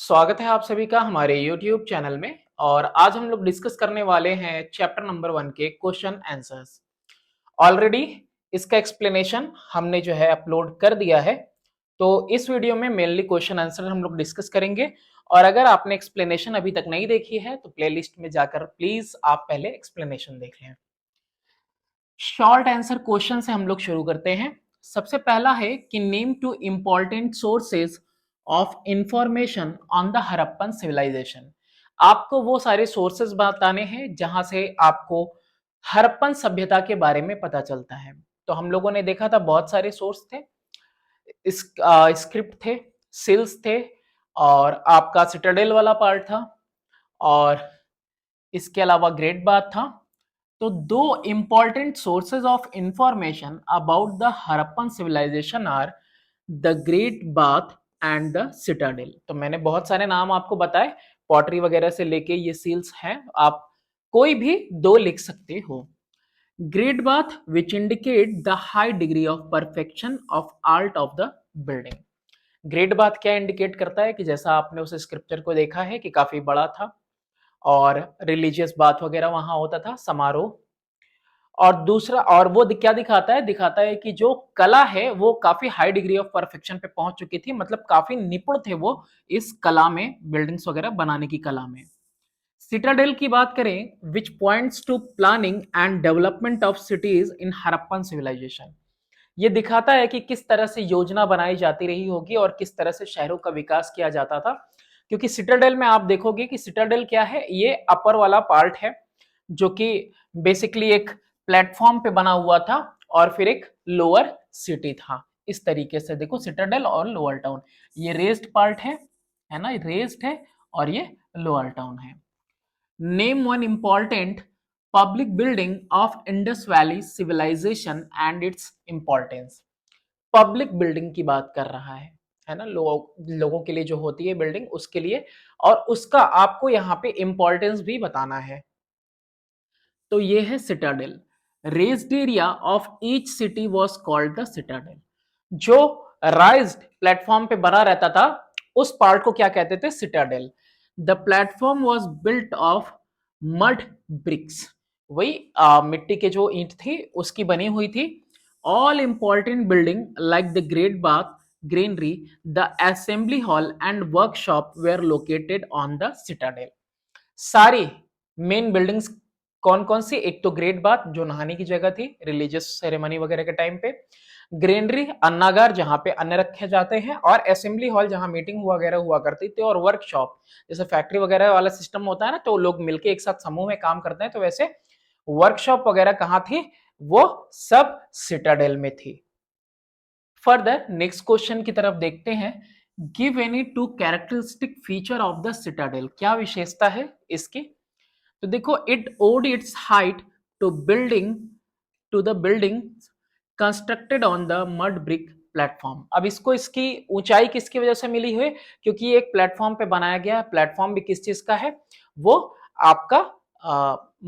स्वागत है आप सभी का हमारे YouTube चैनल में। और आज हम लोग डिस्कस करने वाले हैं चैप्टर नंबर 1 के क्वेश्चन आंसर्स। ऑलरेडी इसका एक्सप्लेनेशन हमने जो है अपलोड कर दिया है, तो इस वीडियो में मेनली क्वेश्चन आंसर हम लोग डिस्कस करेंगे। और अगर आपने एक्सप्लेनेशन अभी तक नहीं देखी है तो प्लेलिस्ट में जाकर प्लीज आप पहले एक्सप्लेनेशन देख लें। शॉर्ट आंसर क्वेश्चन से हम लोग शुरू करते हैं। सबसे पहला है कि name two important sources of information on the Harappan civilisation. आपको वो सारे सोर्सेज बताने हैं जहां से आपको हड़प्पन सभ्यता के बारे में पता चलता है। तो हम लोगों ने देखा था बहुत सारे सोर्स थे, स्क्रिप्ट थे, सिल्स थे, और आपका सिटाडेल वाला पार्ट था, और इसके अलावा ग्रेट बाथ था। तो दो important sources of information about the Harappan civilisation are the great bath and the citadel. तो मैंने बहुत सारे नाम आपको बताए, पॉटरी वगैरह से लेके ये सील्स हैं, आप कोई भी दो लिख सकते हो। Great bath which indicate the high degree of perfection of art of the building. Great bath क्या इंडिकेट करता है कि जैसा आपने उस स्क्रिप्चर को देखा है कि काफी बड़ा था और रिलीजियस बात वगैरह वहां होता था, समारोह। और दूसरा, और वो क्या दिखाता है, दिखाता है कि जो कला है वो काफी हाई डिग्री ऑफ परफेक्शन पे पहुंच चुकी थी, मतलब काफी निपुण थे वो इस कला में, बिल्डिंग्स वगैरह बनाने की कला में। सिटाडेल की बात करें, which points to planning and development of cities in Harappan civilisation. ये दिखाता है कि किस तरह से योजना बनाई जाती रही होगी और किस तरह से शहरों का विकास किया जाता था। क्योंकि सिटाडेल में आप देखोगे कि सिटाडेल क्या है, ये अपर वाला पार्ट है जो कि बेसिकली एक प्लेटफॉर्म पे बना हुआ था, और फिर एक लोअर सिटी था। इस तरीके से देखो, सिटाडेल और लोअर टाउन, ये रेस्ड पार्ट है ना, रेस्ड है, और ये लोअर टाउन है। Name one important public building of Indus valley civilisation and its importance. Public building की बात कर रहा है ना, लोगों के लिए जो होती है बिल्डिंग, उसके लिए, और उसका आपको यहाँ पे इंपॉर्टेंस भी बताना है। तो ये है Citadel. Raised area of each city was called the Citadel. जो राइज्ड प्लेटफॉर्म पे बना रहता था उस पार्ट को क्या कहते थे, Citadel. The platform was built of mud bricks, वही मिट्टी के जो ईंट थी उसकी बनी हुई थी। All important building like the great bath, granary, the assembly hall and workshop were located on the citadel. सारी मेन बिल्डिंग्स कौन कौन सी, एक तो ग्रेट बाथ जो नहाने की जगह थी रिलीजियस सेरेमनी वगैरह के टाइम पे, ग्रेनरी अन्नागार जहां पे अन्न रखे जाते हैं, और असेंबली हॉल जहां मीटिंग वगैरह हुआ करती थी, और वर्कशॉप जैसे फैक्ट्री वगैरह वाला सिस्टम होता है ना, तो लोग मिलके एक साथ समूह में काम करते हैं, तो वैसे वर्कशॉप वगैरह कहाँ थी, वो सब सिटाडेल में थी। फर्दर नेक्स्ट क्वेश्चन की तरफ देखते हैं। Give any two characteristic feature of the citadel. क्या विशेषता है इसकी, तो देखो, it owed its height to the building constructed on the mud brick platform. अब इसको, इसकी ऊंचाई किसकी वजह से मिली हुई, क्योंकि ये एक प्लेटफॉर्म पे बनाया गया है। प्लेटफॉर्म भी किस चीज का है, वो आपका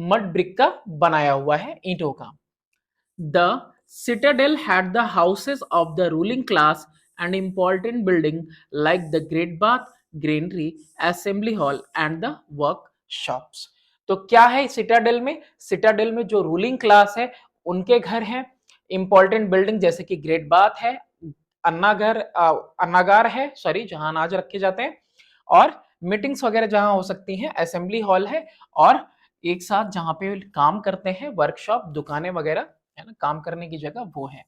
मड ब्रिक का बनाया हुआ है, ईंटों का। The citadel had the houses of the ruling class and important buildings like the Great Bath, Granary, Assembly Hall and the workshops. तो क्या है सिटाडेल में, सिटाडेल में जो रूलिंग क्लास है उनके घर हैं, इंपॉर्टेंट बिल्डिंग जैसे कि ग्रेट बाथ है, अन्नागार है, सॉरी, जहां अनाज रखे जाते हैं, और मीटिंग्स वगैरह जहां हो सकती हैं, असेंबली हॉल है, और एक साथ जहां पे काम करते हैं, वर्कशॉप, दुकानें वगैरह, है ना, काम करने की जगह, वो है।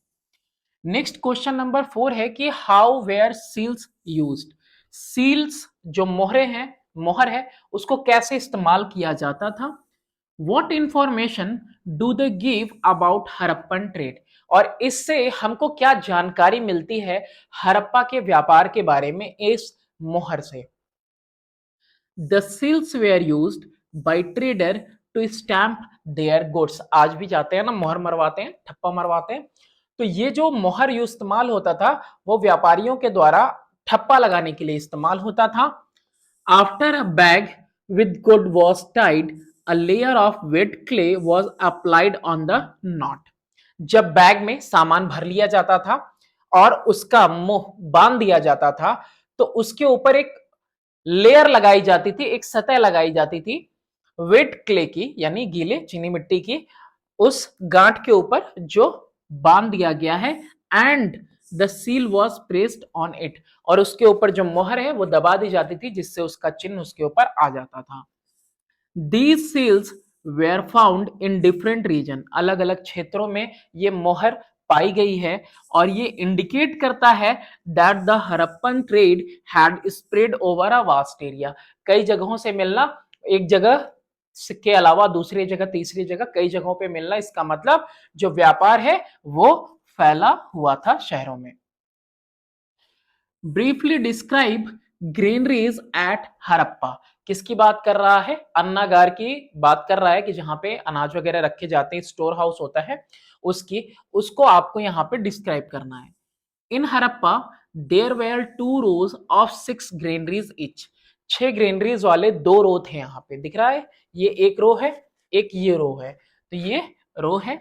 नेक्स्ट क्वेश्चन नंबर 4 है कि how were seals used. Seals जो मोहरे हैं, मोहर है, उसको कैसे इस्तेमाल किया जाता था। What information do they give about Harappan trade. और इससे हमको क्या जानकारी मिलती है हड़प्पा के व्यापार के बारे में इस मोहर से। The seals were used by trader to stamp their goods. आज भी जाते हैं ना, मोहर मरवाते हैं, ठप्पा मरवाते हैं। तो ये जो मोहर इस्तेमाल होता था वो व्यापारियों के द्वारा ठप्पा लगाने के लिए इस्तेमाल होता था। After a bag with good was tied, a layer of wet clay was applied on the knot. जब बैग में सामान भर लिया जाता था और उसका मुंह बांध दिया जाता था, तो उसके ऊपर एक लेयर लगाई जाती थी, एक सतह लगाई जाती थी वेट क्ले की, यानी गीले चीनी मिट्टी की, उस गांठ के ऊपर जो बांध दिया गया है, and the seal was pressed on it, और उसके ऊपर जो मोहर है वो दबा दी जाती थी, जिससे उसका चिन्ह उसके ऊपर आ जाता था। These seals were found in different region, अलग अलग क्षेत्रों में ये मोहर पाई गई है, और ये इंडिकेट करता है that the Harappan trade had spread over a vast area, कई जगहों से मिलना, एक जगह के अलावा दूसरी जगह, तीसरी जगह, कई जगहों पे मिलना, इसका मतलब जो व्यापार है वो फैला हुआ था शहरों में। Briefly describe granaries at Harappa, किसकी बात कर रहा है? अन्नागार की बात कर रहा है, कि जहां पे अनाज वगैरह रखे जाते हैं, स्टोर हाउस होता है उसकी, उसको आपको यहाँ पे डिस्क्राइब करना है। In Harappa there were 2 rows of 6 granaries each, 6 granaries वाले 2 रो थे, यहाँ पे दिख रहा है, ये एक रो है, एक ये रो है, तो ये रो है।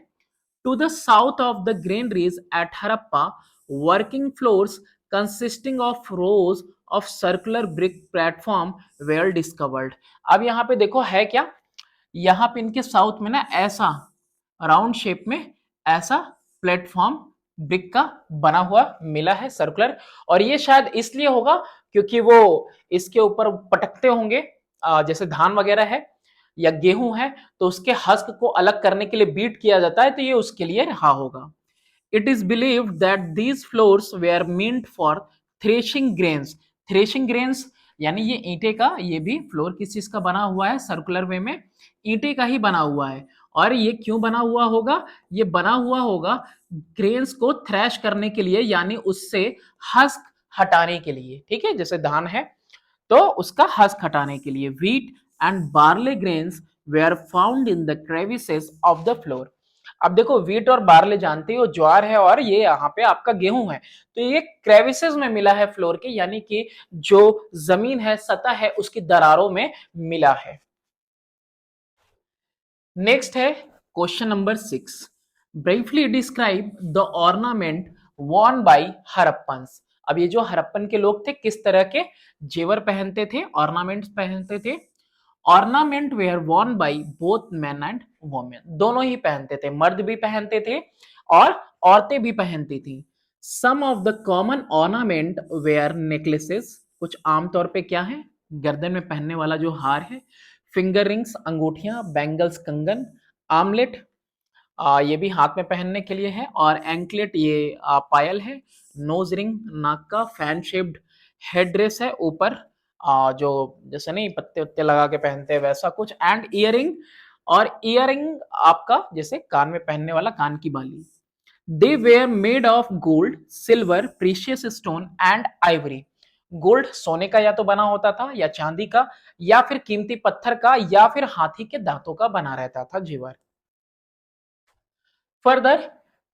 To the south of the granaries at Harappa, working floors consisting of rows of circular brick platform were discovered। अब यहाँ पे देखो है क्या, यहाँ पे इनके साउथ में ना ऐसा राउंड शेप में ऐसा प्लेटफॉर्म ब्रिक का बना हुआ मिला है, सर्कुलर, और ये शायद इसलिए होगा क्योंकि वो इसके ऊपर पटकते होंगे, जैसे धान वगैरह है या गेहूं है, तो उसके हस्क को अलग करने के लिए बीट किया जाता है, तो ये उसके लिए रहा होगा। It is believed that these floors were meant for threshing grains, threshing grains यानी ये ईंटे का, ये भी फ्लोर किस चीज का बना हुआ है, सर्कुलर वे में ईंटे का ही बना हुआ है। और ये क्यों बना हुआ होगा? ये बना हुआ होगा ग्रेन्स को थ्रैश करने के लिए, यानी उससे हस्क हटाने के लिए, ठीक है, जैसे धान है तो उसका हस्क हटाने के लिए। Wheat and barley grains were found in the crevices of the floor. अब देखो व्हीट और बार्ले जानते हो ज्वार है, और ये यहाँ पे आपका गेहूं है, तो ये क्रेविसेस में मिला है फ्लोर के, यानी कि जो जमीन है, सतह है, उसकी दरारों में मिला है। नेक्स्ट है question number 6, briefly describe the ornament Warne bye Harappans. अब ये जो हड़प्पन के लोग थे किस तरह के जेवर पहनते थे, ऑर्नामेंट्स पहनते थे? Ornament were worn by both man and women, दोनों ही पहनते थे, मर्द भी पहनते थे और औरतें भी पहनती थी। Some of the common ornament were necklaces, कुछ आमतौर पे क्या है, गर्दन में पहनने वाला जो हार है, फिंगर रिंग्स अंगूठियां, बैंगल्स कंगन, आमलेट ये भी हाथ में पहनने के लिए है, और एंकलेट ये पायल है, नोज रिंग नाक का, फैन शेप्ड हेड ड्रेस है ऊपर, जो जैसे नहीं पत्ते उत्ते लगा के पहनते हैं वैसा कुछ, एंड इयरिंग, और इयरिंग आपका जैसे कान में पहनने वाला कान की बाली। They were made of gold, silver, precious stone and ivory. Gold सोने का या तो बना होता था, या चांदी का, या फिर कीमती पत्थर का, या फिर हाथी के दांतों का बना रहता था जेवर। फर्दर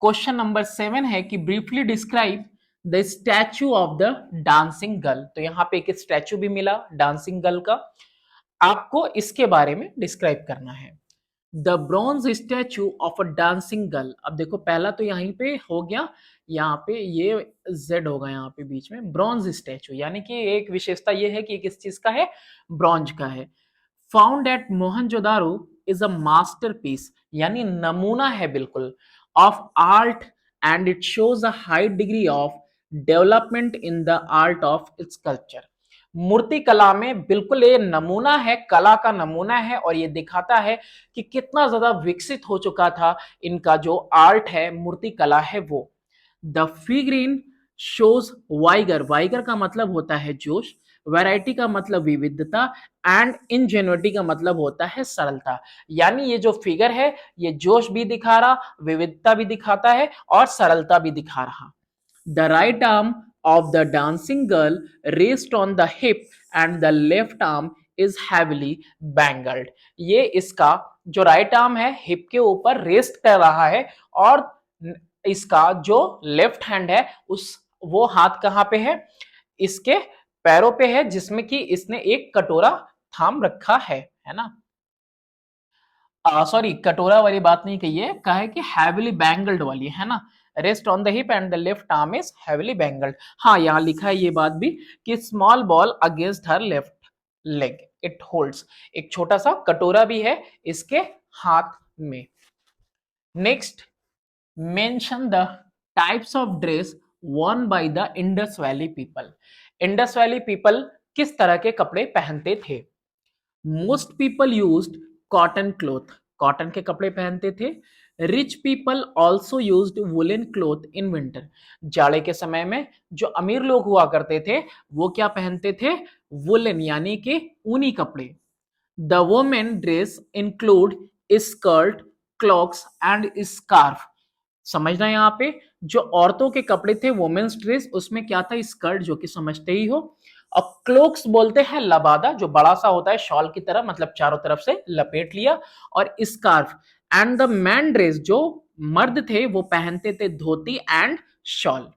क्वेश्चन नंबर 7 है कि briefly describe the statue of the dancing girl. तो यहाँ पे एक स्टैचू भी मिला डांसिंग गर्ल का, आपको इसके बारे में डिस्क्राइब करना है। The bronze statue of a dancing girl. अब देखो पहला तो यहीं पे हो गया, यहाँ पे ये जेड होगा यहाँ पे बीच में, ब्रॉन्ज स्टैचू, यानी कि एक विशेषता ये है कि किस चीज का है, ब्रॉन्ज का है। Found at Mohenjodaro is a masterpiece, यानी नमूना है बिल्कुल, of art, and it shows a high degree of development in the art of its culture. मूर्ति कला में बिल्कुल ये नमूना है, कला का नमूना है, और ये दिखाता है कि कितना ज्यादा विकसित हो चुका था इनका जो आर्ट है, मूर्ति कला है वो। The figurine shows vigour, vigour का मतलब होता है जोश, वैरायटी का मतलब विविधता, एंड इंजेन्युइटी का मतलब होता है सरलता। यानी ये जो फिगर है ये जोश भी दिखा रहा, विविधता भी दिखाता है, और सरलता भी दिखा रहा। The right arm of the dancing girl rests on the hip and the left arm is heavily bangled। ये इसका जो राइट आर्म है हिप के ऊपर रेस्ट कर रहा है, और इसका जो लेफ्ट हैंड है उस वो हाथ कहाँ पे है, इसके पैरों पे है, जिसमें कि इसने एक कटोरा थाम रखा है ना। सॉरी कटोरा वाली बात नहीं कही है, कहा है कि हैविली बैंगल्ड वाली है ना, rest on the hip and the left arm is heavily bangled. हाँ यहाँ लिखा है ये बात भी कि small ball against her left leg, it holds, एक छोटा सा कटोरा भी है इसके हाथ में। Next, mention the types of dress worn by the Indus valley people. Indus valley people किस तरह के कपड़े पहनते थे? Most people used cotton cloth, cotton के कपड़े पहनते थे। Rich people also used woollen cloth in winter, जाड़े के समय में जो अमीर लोग हुआ करते थे वो क्या पहनते थे? वुलन यानी कि ऊनी कपड़े। The women dress include skirt, clocks and scarf. समझना यहाँ पे, जो औरतों के कपड़े थे वोमेन्स ड्रेस, उसमें क्या था? स्कर्ट, जो कि समझते ही हो, और क्लोक्स बोलते हैं लबादा, जो बड़ा सा होता है शॉल की तरह, मतलब चारों तरफ से लपेट लिया, और scarf. And the man dress, जो मर्द थे वो पहनते थे धोती and shawl.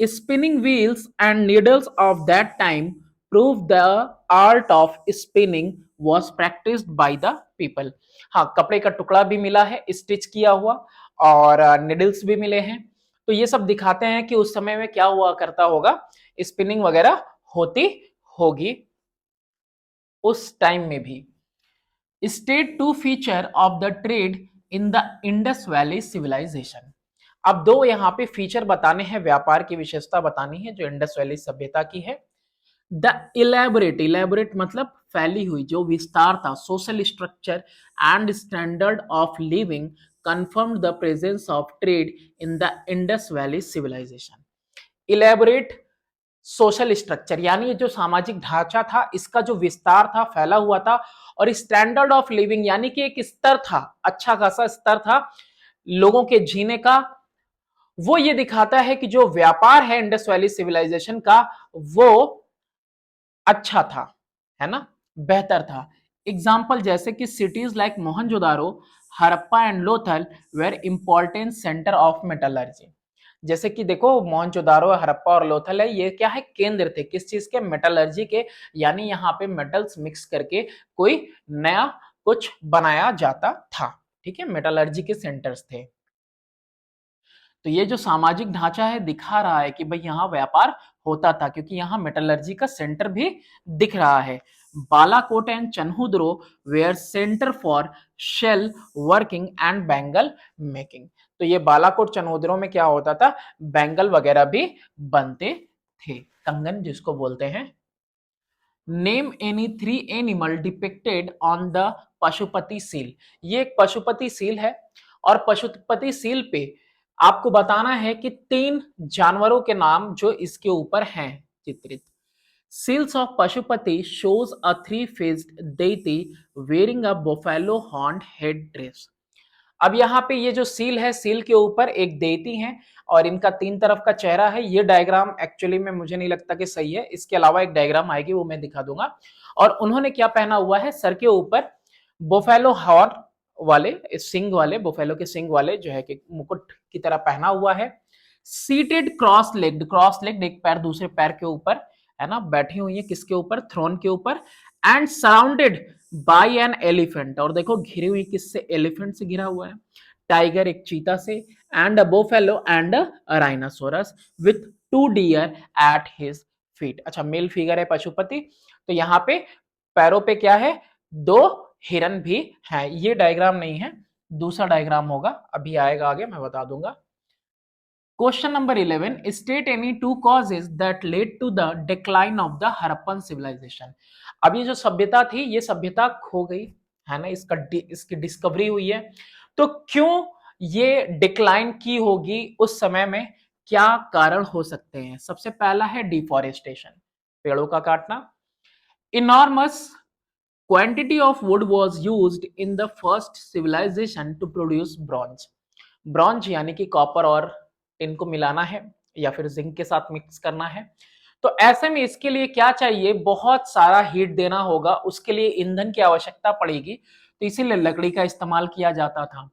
Spinning wheels and needles of that time prove the art of spinning was practiced by the people। हाँ, कपड़े का टुकड़ा भी मिला है स्टिच किया हुआ, और निडल्स भी मिले हैं, तो ये सब दिखाते हैं कि उस समय में क्या हुआ करता होगा, स्पिनिंग वगैरह होती होगी उस टाइम में भी। State two feature of the trade in the Indus valley civilisation. अब दो यहाँ पे फीचर बताने हैं, व्यापार की विशेषता बतानी है जो इंडस वैली सभ्यता की है। द इलेबोरेट, इलेबोरेट मतलब फैली हुई, जो विस्तार था, social structure and standard of living confirm the presence of trade in the Indus valley civilisation. Elaborate social structure यानी जो सामाजिक ढांचा था, इसका जो विस्तार था, फैला हुआ था, और स्टैंडर्ड ऑफ लिविंग यानी कि एक स्तर था, अच्छा खासा स्तर था लोगों के जीने का, वो ये दिखाता है कि जो व्यापार है इंडस वैली सिविलाइजेशन का वो अच्छा था, है ना, बेहतर था। एग्जाम्पल जैसे कि cities like Mohenjodaro, Harappa and Lothal were important centre of metallurgy. जैसे कि देखो मोहनजोदारो, हड़प्पा और लोथल है, ये क्या है? केंद्र थे किस चीज के? मेटलर्जी के, यानी यहाँ पे मेटल्स मिक्स करके कोई नया कुछ बनाया जाता था। ठीक है, मेटलर्जी के सेंटर्स थे। तो ये जो सामाजिक ढांचा है दिखा रहा है कि भाई यहाँ व्यापार होता था, क्योंकि यहाँ मेटलर्जी का सेंटर भी दिख रहा है। Balakot and Chanhudaro were centre for shell working and bangle making. तो ये बालाकोट चन्हुद्रो में क्या होता था? बैंगल वगैरह भी बनते थे, कंगन जिसको बोलते हैं। Name any three animal depicted on the Pashupati seal. ये एक पशुपति सील है, और पशुपति सील पे आपको बताना है कि 3 जानवरों के नाम जो इसके ऊपर हैं चित्रित। Seals of Pashupati shows a three-faced deity wearing a buffalo horned head dress। अब यहाँ पे ये जो सील है, सील के ऊपर एक देती है और इनका 3 तरफ का चेहरा है। ये डायग्राम एक्चुअली में मुझे नहीं लगता कि सही है, इसके अलावा एक डायग्राम आएगी वो मैं दिखा दूंगा। और उन्होंने क्या पहना हुआ है? सर के ऊपर बोफेलो हॉर्न वाले, सिंग वाले, बोफेलो के सिंग वाले जो है कि मुकुट की तरह पहना हुआ है। Seated cross legged, cross legged एक पैर दूसरे पैर के ऊपर, है ना, बैठी हुई है किसके ऊपर? थ्रोन के ऊपर। And surrounded by an elephant, और देखो घिरी हुई किससे? एलिफेंट से घिरा हुआ है। टाइगर एक चीता से, and a buffalo and a rhinoceros with 2 deer at his feet. अच्छा, मेल फिगर है पशुपति, तो यहाँ पे पैरों पे क्या है? 2 हिरन भी है। ये डायग्राम नहीं है, दूसरा डायग्राम होगा, अभी आएगा आगे मैं बता दूंगा। Question number 11, state any 2 causes that led to the decline of the Harappan civilisation. अब ये जो सभ्यता थी, ये सभ्यता खो गई, है ना, इसकी डिस्कवरी हुई है, तो क्यों ये डिक्लाइन की होगी उस समय में? क्या कारण हो सकते हैं? सबसे पहला है डिफॉरेस्टेशन, पेड़ों का काटना। Enormous quantity of wood was used in the first civilization to produce bronze। Bronze यानी कि कॉपर और टिन को मिलाना है या फिर जिंक के साथ मिक्स करना है, तो ऐसे में इसके लिए क्या चाहिए? बहुत सारा हीट देना होगा, उसके लिए ईंधन की आवश्यकता पड़ेगी, तो इसीलिए लकड़ी का इस्तेमाल किया जाता था।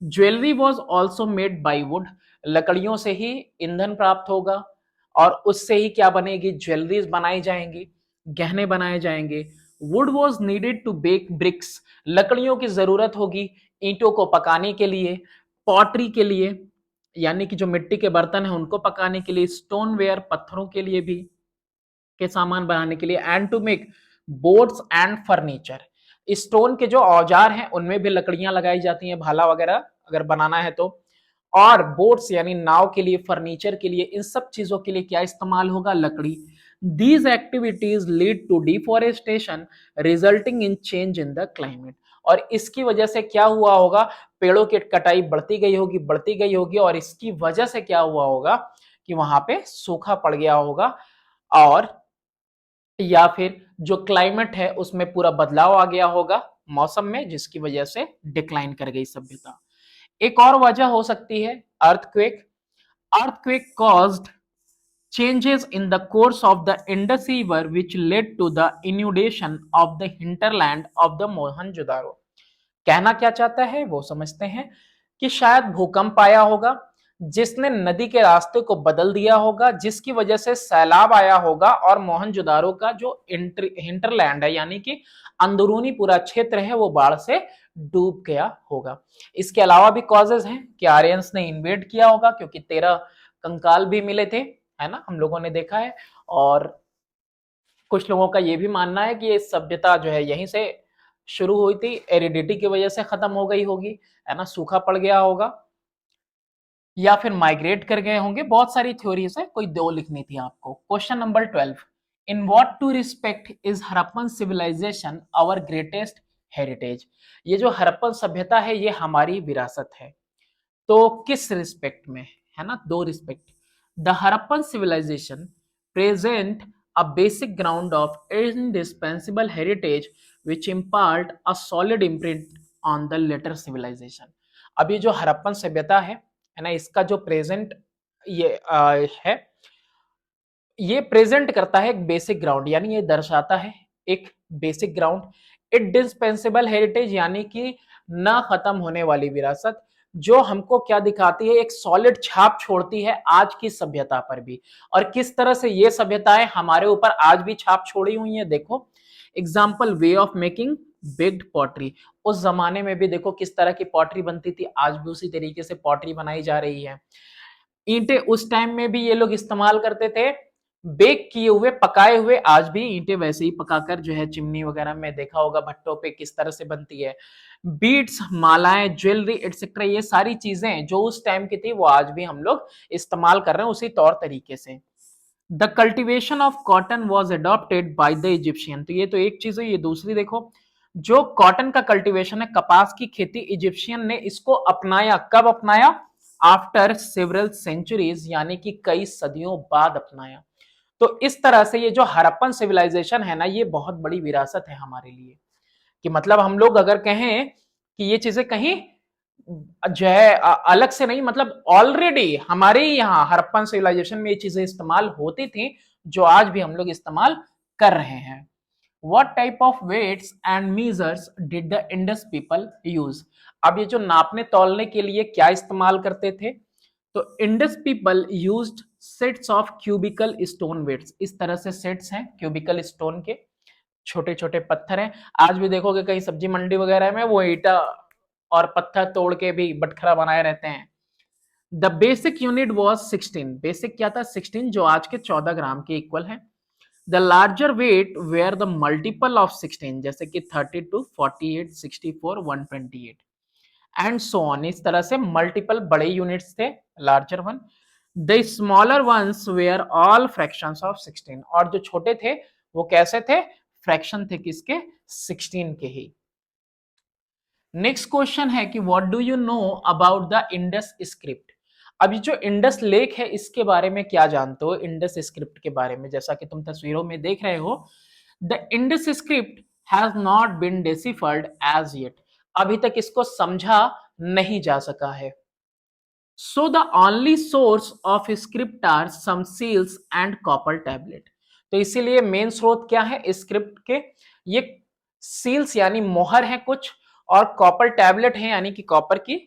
Jewellery was also made by would, लकड़ियों से ही ईंधन प्राप्त होगा और उससे ही क्या बनेगी? ज्वेलरीज बनाई जाएंगी, गहने बनाए जाएंगे। Wood was needed to bake bricks, लकड़ियों की जरूरत होगी ईंटों को पकाने के लिए। पॉटरी के लिए, यानी कि जो मिट्टी के बर्तन है उनको पकाने के लिए। स्टोन वेयर, पत्थरों के लिए भी, के सामान बनाने के लिए। And to make boards and furniture, stone के जो औजार हैं उनमें भी लकड़ियां लगाई जाती हैं, भाला वगैरह अगर बनाना है तो। और बोट्स यानी नाव के लिए, फर्नीचर के लिए, इन सब चीजों के लिए क्या इस्तेमाल होगा? लकड़ी। These activities lead to deforestation resulting in change in the climate. और इसकी वजह से क्या हुआ होगा? पेड़ों की कटाई बढ़ती गई होगी, बढ़ती गई होगी, और इसकी वजह से क्या हुआ होगा कि वहां पे सूखा पड़ गया होगा, और या फिर जो क्लाइमेट है उसमें पूरा बदलाव आ गया होगा मौसम में, जिसकी वजह से डिक्लाइन कर गई सभ्यता। एक और वजह हो सकती है earthquake. Earthquake caused changes in the course of the Indus River which led to the inundation of the hinterland of the Mohenjo-daro। कहना क्या चाहता है वो समझते हैं कि शायद भूकंप आया होगा जिसने नदी के रास्ते को बदल दिया होगा, जिसकी वजह से सैलाब आया होगा और मोहनजोदारो का जो हिंटरलैंड है यानी कि अंदरूनी पूरा क्षेत्र है वो बाढ़ से डूब गया होगा। इसके अलावा भी कॉजेज हैं कि आर्यंस ने इन्वेड किया होगा, क्योंकि 13 कंकाल भी मिले थे, है ना, हम लोगों ने देखा है। और कुछ लोगों का ये भी मानना है कि ये सभ्यता जो है यहीं से शुरू हुई थी, एरिडिटी की वजह से खत्म हो गई होगी, है ना, सूखा पड़ गया होगा, या फिर माइग्रेट कर गए होंगे। बहुत सारी थ्योरीज है, कोई दो लिखनी थी आपको। Question number 12, in what two respect is Harappan civilisation our greatest heritage. ये जो हड़प्पन सभ्यता है ये हमारी विरासत है, तो किस रिस्पेक्ट में, है ना, दो respect. The Harappan civilisation present a basic ground of indispensable heritage which impart a solid imprint on the later civilization। अब ये जो हड़प्पन सभ्यता है ना, इसका जो प्रेजेंट ये है, ये प्रेजेंट करता है एक बेसिक ग्राउंड, यानी ये दर्शाता है एक बेसिक ग्राउंड, इंडिस्पेंसेबल हेरिटेज यानी कि ना खत्म होने वाली विरासत, जो हमको क्या दिखाती है? एक सॉलिड छाप छोड़ती है आज की सभ्यता पर भी। और किस तरह से ये सभ्यताएं हमारे ऊपर आज भी छाप छोड़ी हुई है, देखो example, way of making baked pottery. उस जमाने में भी देखो किस तरह की पॉटरी बनती थी, आज भी उसी तरीके से पॉटरी बनाई जा रही है। ईंटें उस टाइम में भी ये लोग इस्तेमाल करते थे, बेक किए हुए, पकाए हुए, आज भी ईंटें वैसे ही पकाकर जो है चिमनी वगैरह में देखा होगा भट्टों पे किस तरह से बनती है। बीड्स, मालाएं, ज्वेलरी एटसेट्रा, ये सारी चीजें जो उस टाइम की थी वो आज भी हम लोग इस्तेमाल कर रहे हैं उसी तौर तरीके से। The cultivation of cotton was adopted by the Egyptian. तो ये तो एक चीज है, ये दूसरी देखो, जो कॉटन का कल्टीवेशन है, कपास की खेती, इजिप्शियन ने इसको अपनाया। कब अपनाया? आफ्टर सेवरल सेंचुरीज, यानी कि कई सदियों बाद अपनाया। तो इस तरह से ये जो हड़प्पन सिविलाइजेशन है ना, ये बहुत बड़ी विरासत है हमारे लिए, कि मतलब हम लोग अगर कहें कि ये चीजें कहीं जो है अलग से नहीं, मतलब ऑलरेडी हमारे यहाँ हड़प्पन सिविलाइजेशन में ये चीजें इस्तेमाल होती थी जो आज भी हम लोग इस्तेमाल कर रहे हैं। What type of weights and measures did the Indus people use? अब ये जो नापने तौलने के लिए क्या इस्तेमाल करते थे, तो Indus people used sets of cubical stone weights. इस तरह से सेट्स हैं क्यूबिकल स्टोन के, छोटे छोटे पत्थर हैं। आज भी देखोगे कहीं सब्जी मंडी वगैरह में वो ईटा और पत्थर तोड़ के भी बटखरा बनाए रहते हैं। The basic unit was 16। Basic क्या था? 16, जो आज के 14 ग्राम के इक्वल है। The larger weight were the multiple of 16, जैसे कि 32, 48, 64, 128 एंड सो ऑन। इस तरह से मल्टीपल बड़े यूनिट्स थे, larger one. The smaller ones were all fractions of 16, और जो छोटे थे वो कैसे थे? फ्रैक्शन थे किसके? 16 के ही। नेक्स्ट क्वेश्चन है कि what do you know about the Indus script. अभी जो इंडस लेक है इसके बारे में क्या जानते हो? इंडस स्क्रिप्ट के बारे में, जैसा कि तुम तस्वीरों में देख रहे हो, the Indus script has not been deciphered as yet. अभी तक इसको समझा नहीं जा सका है। So the only source of script are some seals and copper tablet. तो इसीलिए मेन स्रोत क्या है स्क्रिप्ट के? ये सील्स यानी मोहर है कुछ, और कॉपर टैबलेट है यानी कि कॉपर की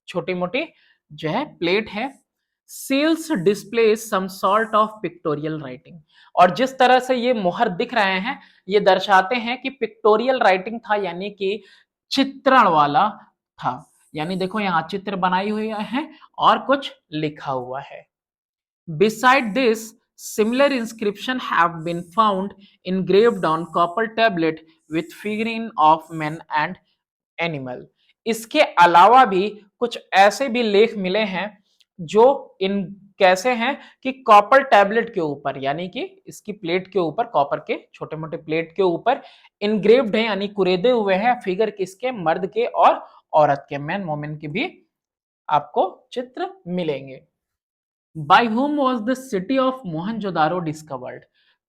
छोटी मोटी जो है प्लेट है। Seals display some sort of pictorial writing, और जिस तरह से ये मोहर दिख रहे हैं ये दर्शाते हैं कि पिक्टोरियल राइटिंग था, यानी कि चित्रण वाला था। यानी देखो यहां चित्र बनाई हुई है और कुछ लिखा हुआ है। Beside this Similar inscription have been found engraved on copper tablet with figurine of men and animal. इसके अलावा भी कुछ ऐसे भी लेख मिले हैं जो इन कैसे हैं कि कॉपर टैबलेट के ऊपर यानी कि इसकी प्लेट के ऊपर कॉपर के छोटे मोटे प्लेट के ऊपर इनग्रेव्ड है यानी कुरेदे हुए हैं फिगर किसके मर्द के और औरत के मैन वोमेन के भी आपको चित्र मिलेंगे। By whom was the city of Mohenjodaro discovered?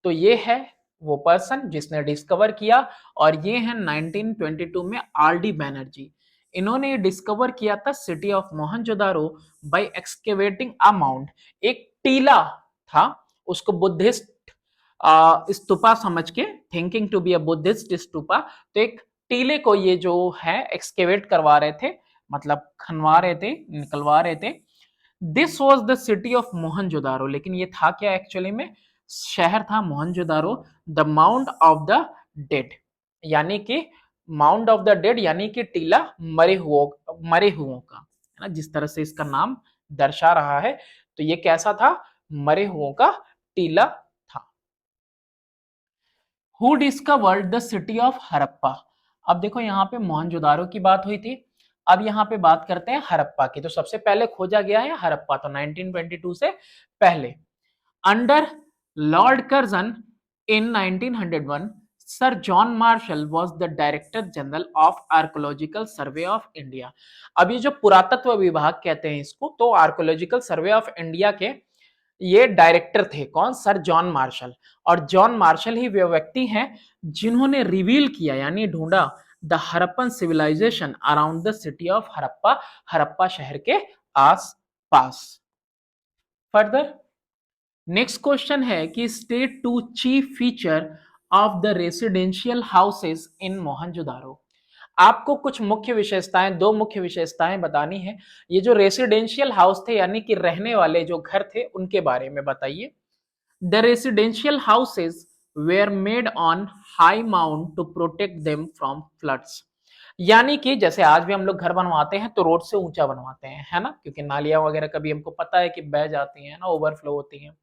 तो ये है वो पर्सन जिसने डिस्कवर किया और ये है 1922 में आर डी बैनर्जी। इन्होंने डिस्कवर किया था city of Mohenjodaro by excavating a mound. एक टीला था, उसको बुद्धिस्ट स्तूपा समझ के, thinking to be a Buddhist stupa, तो एक टीले को ये जो है एक्सकेवेट करवा रहे थे, मतलब खनवा रहे थे, निकलवा रहे थे। This was the city of Mohenjodaro, लेकिन ये था क्या एक्चुअली में, शहर था Mohenjodaro. The mount of the dead, यानी कि माउंट ऑफ द डेड यानी कि टीला मरे हुओं का, है ना, जिस तरह से इसका नाम दर्शा रहा है। तो ये कैसा था, मरे हुओं का टीला था। Who discovered the city of Harappa? अब देखो यहाँ पे मोहनजोदारो की बात हुई थी, अब यहाँ पे बात करते हैं हड़प्पा की। तो सबसे पहले खोजा गया है हड़प्पा, तो 1922 से पहले। Under Lord Curzon in 1901 sir John martial was the director general of archaeological survey of India. अब ये जो पुरातत्व विभाग कहते हैं इसको, तो आर्कोलॉजिकल सर्वे ऑफ इंडिया के ये डायरेक्टर थे कौन, सर जॉन मार्शल। और जॉन मार्शल ही वे व्यक्ति हैं जिन्होंने रिवील किया यानी ढूंढा the Harappan civilisation around the city of Harappa, Harappa शहर के आस पास। फर्दर नेक्स्ट क्वेश्चन है कि state two chief feature of the residential houses in Mohenjodaro. आपको कुछ मुख्य विशेषताएं, दो मुख्य विशेषताएं बतानी है। ये जो रेसिडेंशियल हाउस थे यानी कि रहने वाले जो घर थे उनके बारे में बताइए। The residential houses were made on high mount to protect them from floods. यानी कि जैसे आज भी हम लोग घर बनवाते हैं तो रोड से ऊंचा बनवाते हैं, है ना, क्योंकि नालियां वगैरह कभी हमको पता है कि बह जाती हैं ना, ओवरफ्लो होती हैं,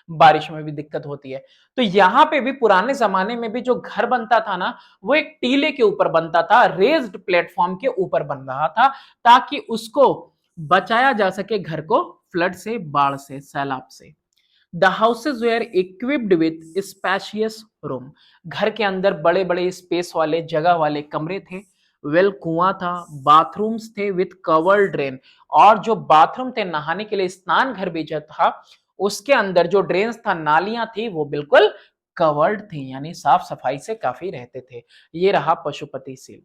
बारिश में भी दिक्कत होती है। तो यहाँ पे भी पुराने जमाने में भी जो घर बनता था ना, वो एक टीले के ऊपर बनता था, रेज्ड प्लेटफॉर्म के ऊपर बन रहा था, ताकि उसको बचाया जा सके घर को फ्लड से, बाढ़ से, सैलाब से। The houses were equipped with spacious room. घर के अंदर बड़े बड़े स्पेस वाले, जगह वाले कमरे थे। वेल कुआं था, बाथरूम्स थे विथ कवर्ड ड्रेन, और जो बाथरूम थे नहाने के लिए, स्नान घर भी जो था उसके अंदर जो ड्रेन्स था, नालियां थी, वो बिल्कुल कवर्ड थी यानी साफ सफाई से काफी रहते थे। ये रहा पशुपति सील।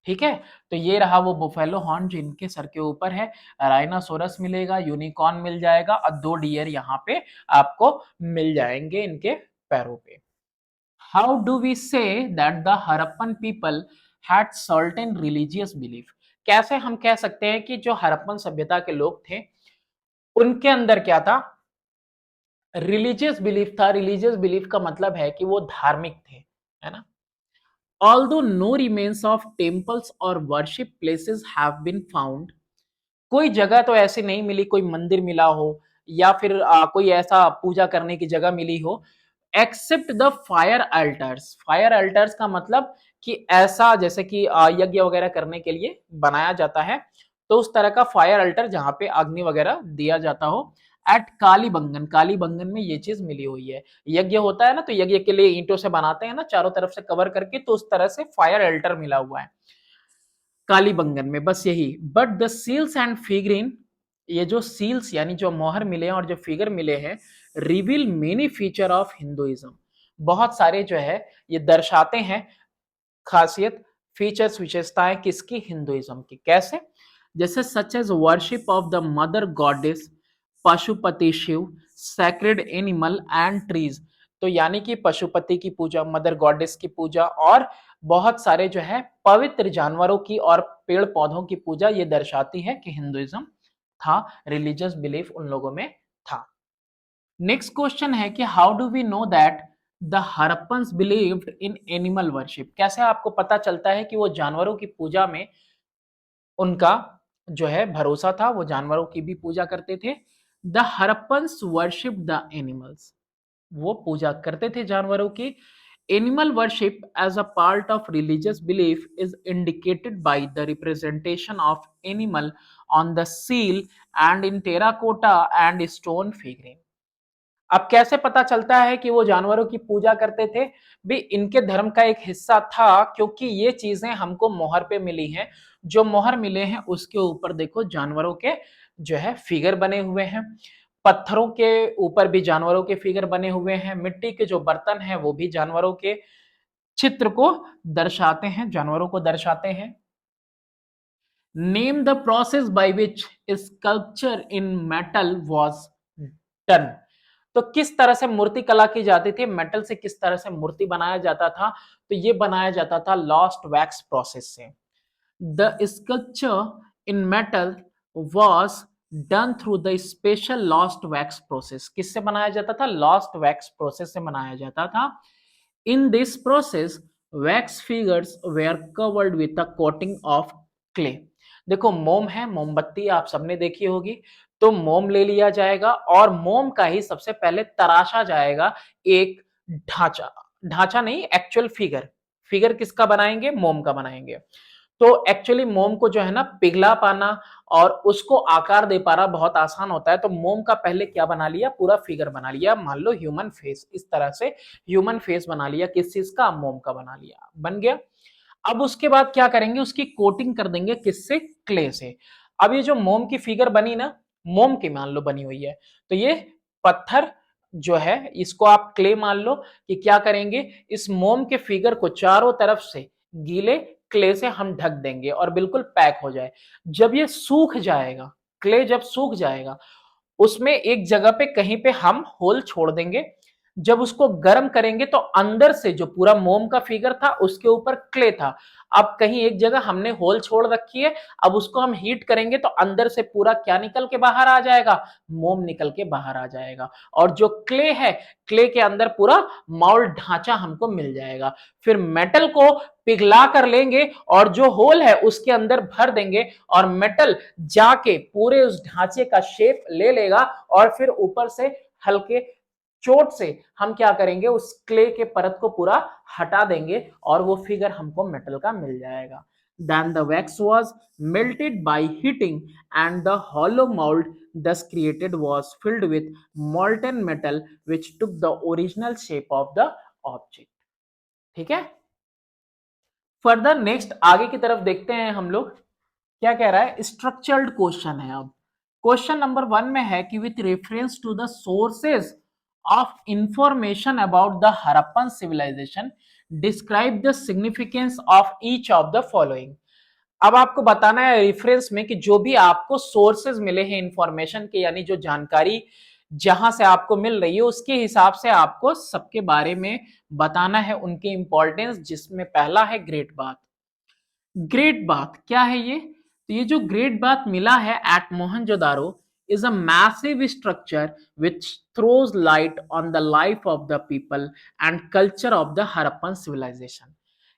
ठीक है, तो ये रहा वो बुफेलो हॉर्न जिनके सर के ऊपर है। राइनासोरस मिलेगा, यूनिकॉर्न मिल जाएगा और दो डियर यहाँ पे आपको मिल जाएंगे इनके पैरों पे। How do we say that the Harappan people had certain religious belief? कैसे हम कह सकते हैं कि जो हड़प्पन सभ्यता के लोग थे उनके अंदर क्या था, रिलीजियस बिलीफ था। रिलीजियस बिलीफ का मतलब है कि वो धार्मिक थे, है ना। Although no remains of temples और worship places have been found, कोई जगह तो ऐसी नहीं मिली, कोई मंदिर मिला हो या फिर कोई ऐसा पूजा करने की जगह मिली हो, except the fire altars. Fire altars का मतलब कि ऐसा जैसे कि यज्ञ वगैरह करने के लिए बनाया जाता है, तो उस तरह का फायर अल्टर जहां पे अग्नि वगैरह दिया जाता हो। एट कालीबंगन, कालीबंगन में ये चीज मिली हुई है। यज्ञ होता है ना, तो यज्ञ के लिए ईंटों से बनाते हैं ना चारों तरफ से कवर करके, तो उस तरह से फायर अल्टर मिला हुआ है कालीबंगन में, बस यही। But the seals and figurine, ये जो सील्स यानी जो मोहर मिले हैं और जो फिगर मिले हैं, reveal many feature of Hinduism, बहुत सारे जो है ये दर्शाते हैं खासियत, फीचर्स, विशेषताएं किसकी, हिंदुइज्म की। कैसे, जैसे such as worship of the mother goddess, Pashupati Shiva, sacred animal and trees. तो यानी कि पशुपति की पूजा, मदर गॉडेस की पूजा और बहुत सारे जो है पवित्र जानवरों की और पेड़ पौधों की पूजा, ये दर्शाती है कि हिंदुइज्म था, रिलीजियस बिलीफ उन लोगों में था। नेक्स्ट क्वेश्चन है कि how do we know that the Harappans believed in animal worship? कैसे आपको पता चलता है कि वो जानवरों की पूजा में उनका जो है भरोसा था, वो जानवरों की भी पूजा करते थे। The Harappans worship the animals. वो पूजा करते थे जानवरों की। Animal worship as a part of religious belief is indicated by the representation of animal on the seal and in terracotta and stone figurine. अब कैसे पता चलता है कि वो जानवरों की पूजा करते थे? भी इनके धर्म का एक हिस्सा था, क्योंकि ये चीजें हमको मोहर पे मिली हैं। जो मोहर मिले हैं उसके ऊपर देखो जानवरों के जो है फिगर बने हुए हैं। पत्थरों के ऊपर भी जानवरों के फिगर बने हुए हैं। मिट्टी के जो बर्तन हैं वो भी जानवरों के चित्र को दर्शाते हैं, जानवरों को दर्शाते हैं। Name the process by which sculpture in metal was done. तो किस तरह से मूर्ति कला की जाती थी, मेटल से किस तरह से मूर्ति बनाया जाता था? तो ये बनाया जाता था लॉस्ट वैक्स प्रोसेस से। The sculpture in metal was done through the special lost wax process. किससे बनाया जाता था? लॉस्ट वैक्स प्रोसेस से बनाया जाता था। In this process wax figures were covered with a coating of clay. देखो मोम है, मोमबत्ती आप सबने देखी होगी। तो मोम ले लिया जाएगा और मोम का ही सबसे पहले तराशा जाएगा एक ढांचा। ढांचा नहीं, एक्चुअल फिगर। फिगर किसका बनाएंगे? मोम का बनाएंगे। तो एक्चुअली मोम को जो है ना पिघला पाना और उसको आकार दे पाना बहुत आसान होता है। तो मोम का पहले क्या बना लिया? पूरा फिगर बना लिया। मान लो ह्यूमन फेस, इस तरह से ह्यूमन फेस बना लिया। किस चीज का? मोम का बना लिया, बन गया। अब उसके बाद क्या करेंगे? उसकी कोटिंग कर देंगे। किससे? क्ले से। अब ये जो मोम की फिगर बनी ना, मोम की मान लो बनी हुई है, तो ये पत्थर जो है इसको आप क्ले मान लो। कि क्या करेंगे? इस मोम के फिगर को चारों तरफ से गीले क्ले से हम ढक देंगे और बिल्कुल पैक हो जाए। जब ये सूख जाएगा, क्ले जब सूख जाएगा, उसमें एक जगह पे कहीं पे हम होल छोड़ देंगे। जब उसको गर्म करेंगे तो अंदर से जो पूरा मोम का फिगर था उसके ऊपर क्ले था। अब कहीं एक जगह हमने होल छोड़ रखी है। अब उसको हम हीट करेंगे तो अंदर से पूरा क्या निकल के बाहर आ जाएगा? मोम निकल के बाहर आ जाएगा। और जो क्ले है, क्ले के अंदर पूरा माउल्ड ढांचा हमको मिल जाएगा। फिर मेटल को पिघला कर लेंगे और जो होल है उसके अंदर भर देंगे और मेटल जाके पूरे उस ढांचे का शेप ले लेगा। और फिर ऊपर से हल्के चोट से हम क्या करेंगे? उस क्ले के परत को पूरा हटा देंगे और वो फिगर हमको मेटल का मिल जाएगा। Then the wax was melted by heating and the hollow mold thus created was filled with molten metal which took the original shape of the object। ठीक है। फर्दर नेक्स्ट आगे की तरफ देखते हैं हम लोग क्या कह रहा है। स्ट्रक्चर्ड क्वेश्चन है। अब क्वेश्चन नंबर 1 में है कि with reference to the sources of information about the Harappan civilisation describe the significance of each of the following. अब आपको बताना है रेफरेंस में कि जो भी आपको सोर्सेज मिले हैं इंफॉर्मेशन के, यानी जो जानकारी जहां से आपको मिल रही है उसके हिसाब से आपको सबके बारे में बताना है, उनकी इंपॉर्टेंस। जिसमें पहला है ग्रेट बाथ। ग्रेट बाथ क्या है ये? तो ये जो ग्रेट बाथ मिला है at Mohenjodaro is a massive structure which throws light on the life of the people and culture of the Harappan civilisation.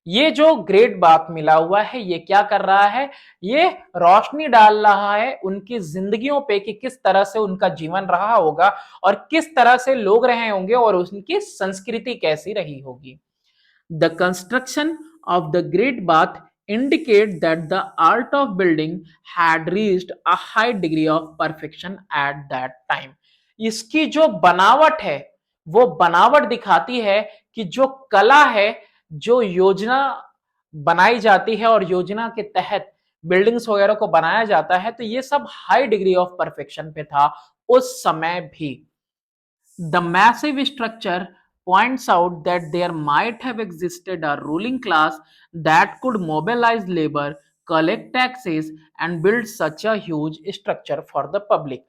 ये जो ग्रेट बाथ मिला हुआ है ये क्या कर रहा है? ये रोशनी डाल रहा है उनकी जिंदगियों पे कि किस तरह से उनका जीवन रहा होगा और किस तरह से लोग रहे होंगे और उनकी संस्कृति कैसी रही होगी। The construction of the Great Bath indicate that the art of building had reached a high degree of perfection at that time। इसकी जो बनावट है वो बनावट दिखाती है कि जो कला है, जो योजना बनाई जाती है और योजना के तहत बिल्डिंग्स वगैरह को बनाया जाता है, तो ये सब हाई डिग्री ऑफ परफेक्शन पे था उस समय भी। The massive structure points out that there might have existed a ruling class that could mobilize labor, collect taxes, and build such a huge structure for the public।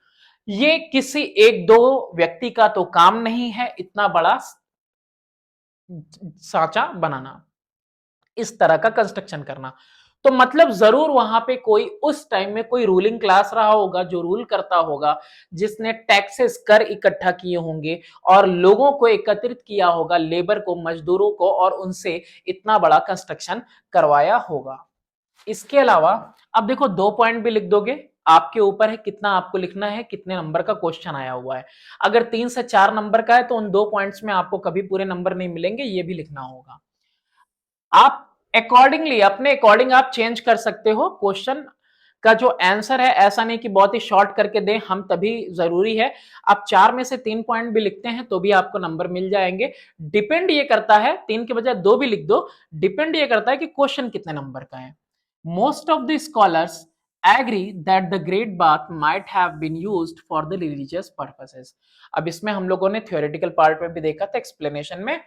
ये किसी एक दो व्यक्ति का तो काम नहीं है इतना बड़ा सांचा बनाना, इस तरह का कंस्ट्रक्शन करना। तो मतलब जरूर वहां पे कोई उस टाइम में कोई रूलिंग क्लास रहा होगा जो रूल करता होगा, जिसने टैक्सेस कर इकट्ठा किए होंगे और लोगों को एकत्रित किया होगा, लेबर को, मजदूरों को, और उनसे इतना बड़ा कंस्ट्रक्शन करवाया होगा। इसके अलावा अब देखो 2 पॉइंट भी लिख दोगे आपके ऊपर है कितना आपको लिखना है, कितने नंबर का क्वेश्चन आया हुआ है। अगर 3 से 4 नंबर का है तो उन 2 पॉइंट्स में आपको कभी पूरे नंबर नहीं मिलेंगे, ये भी लिखना होगा। आप अकॉर्डिंगली अपने अकॉर्डिंग आप चेंज कर सकते हो क्वेश्चन का जो आंसर है। ऐसा नहीं कि बहुत ही शॉर्ट करके दें हम तभी जरूरी है। आप 4 में से 3 पॉइंट भी लिखते हैं तो भी आपको नंबर मिल जाएंगे। डिपेंड ये करता है, 3 के बजाय 2 भी लिख दो, डिपेंड ये करता है कि क्वेश्चन कितने नंबर का है। Most of the scholars agree that the great bath might have been used for the religious purposes. अब इसमें हम लोगों ने थ्योरेटिकल पार्ट में भी देखा था एक्सप्लेनेशन में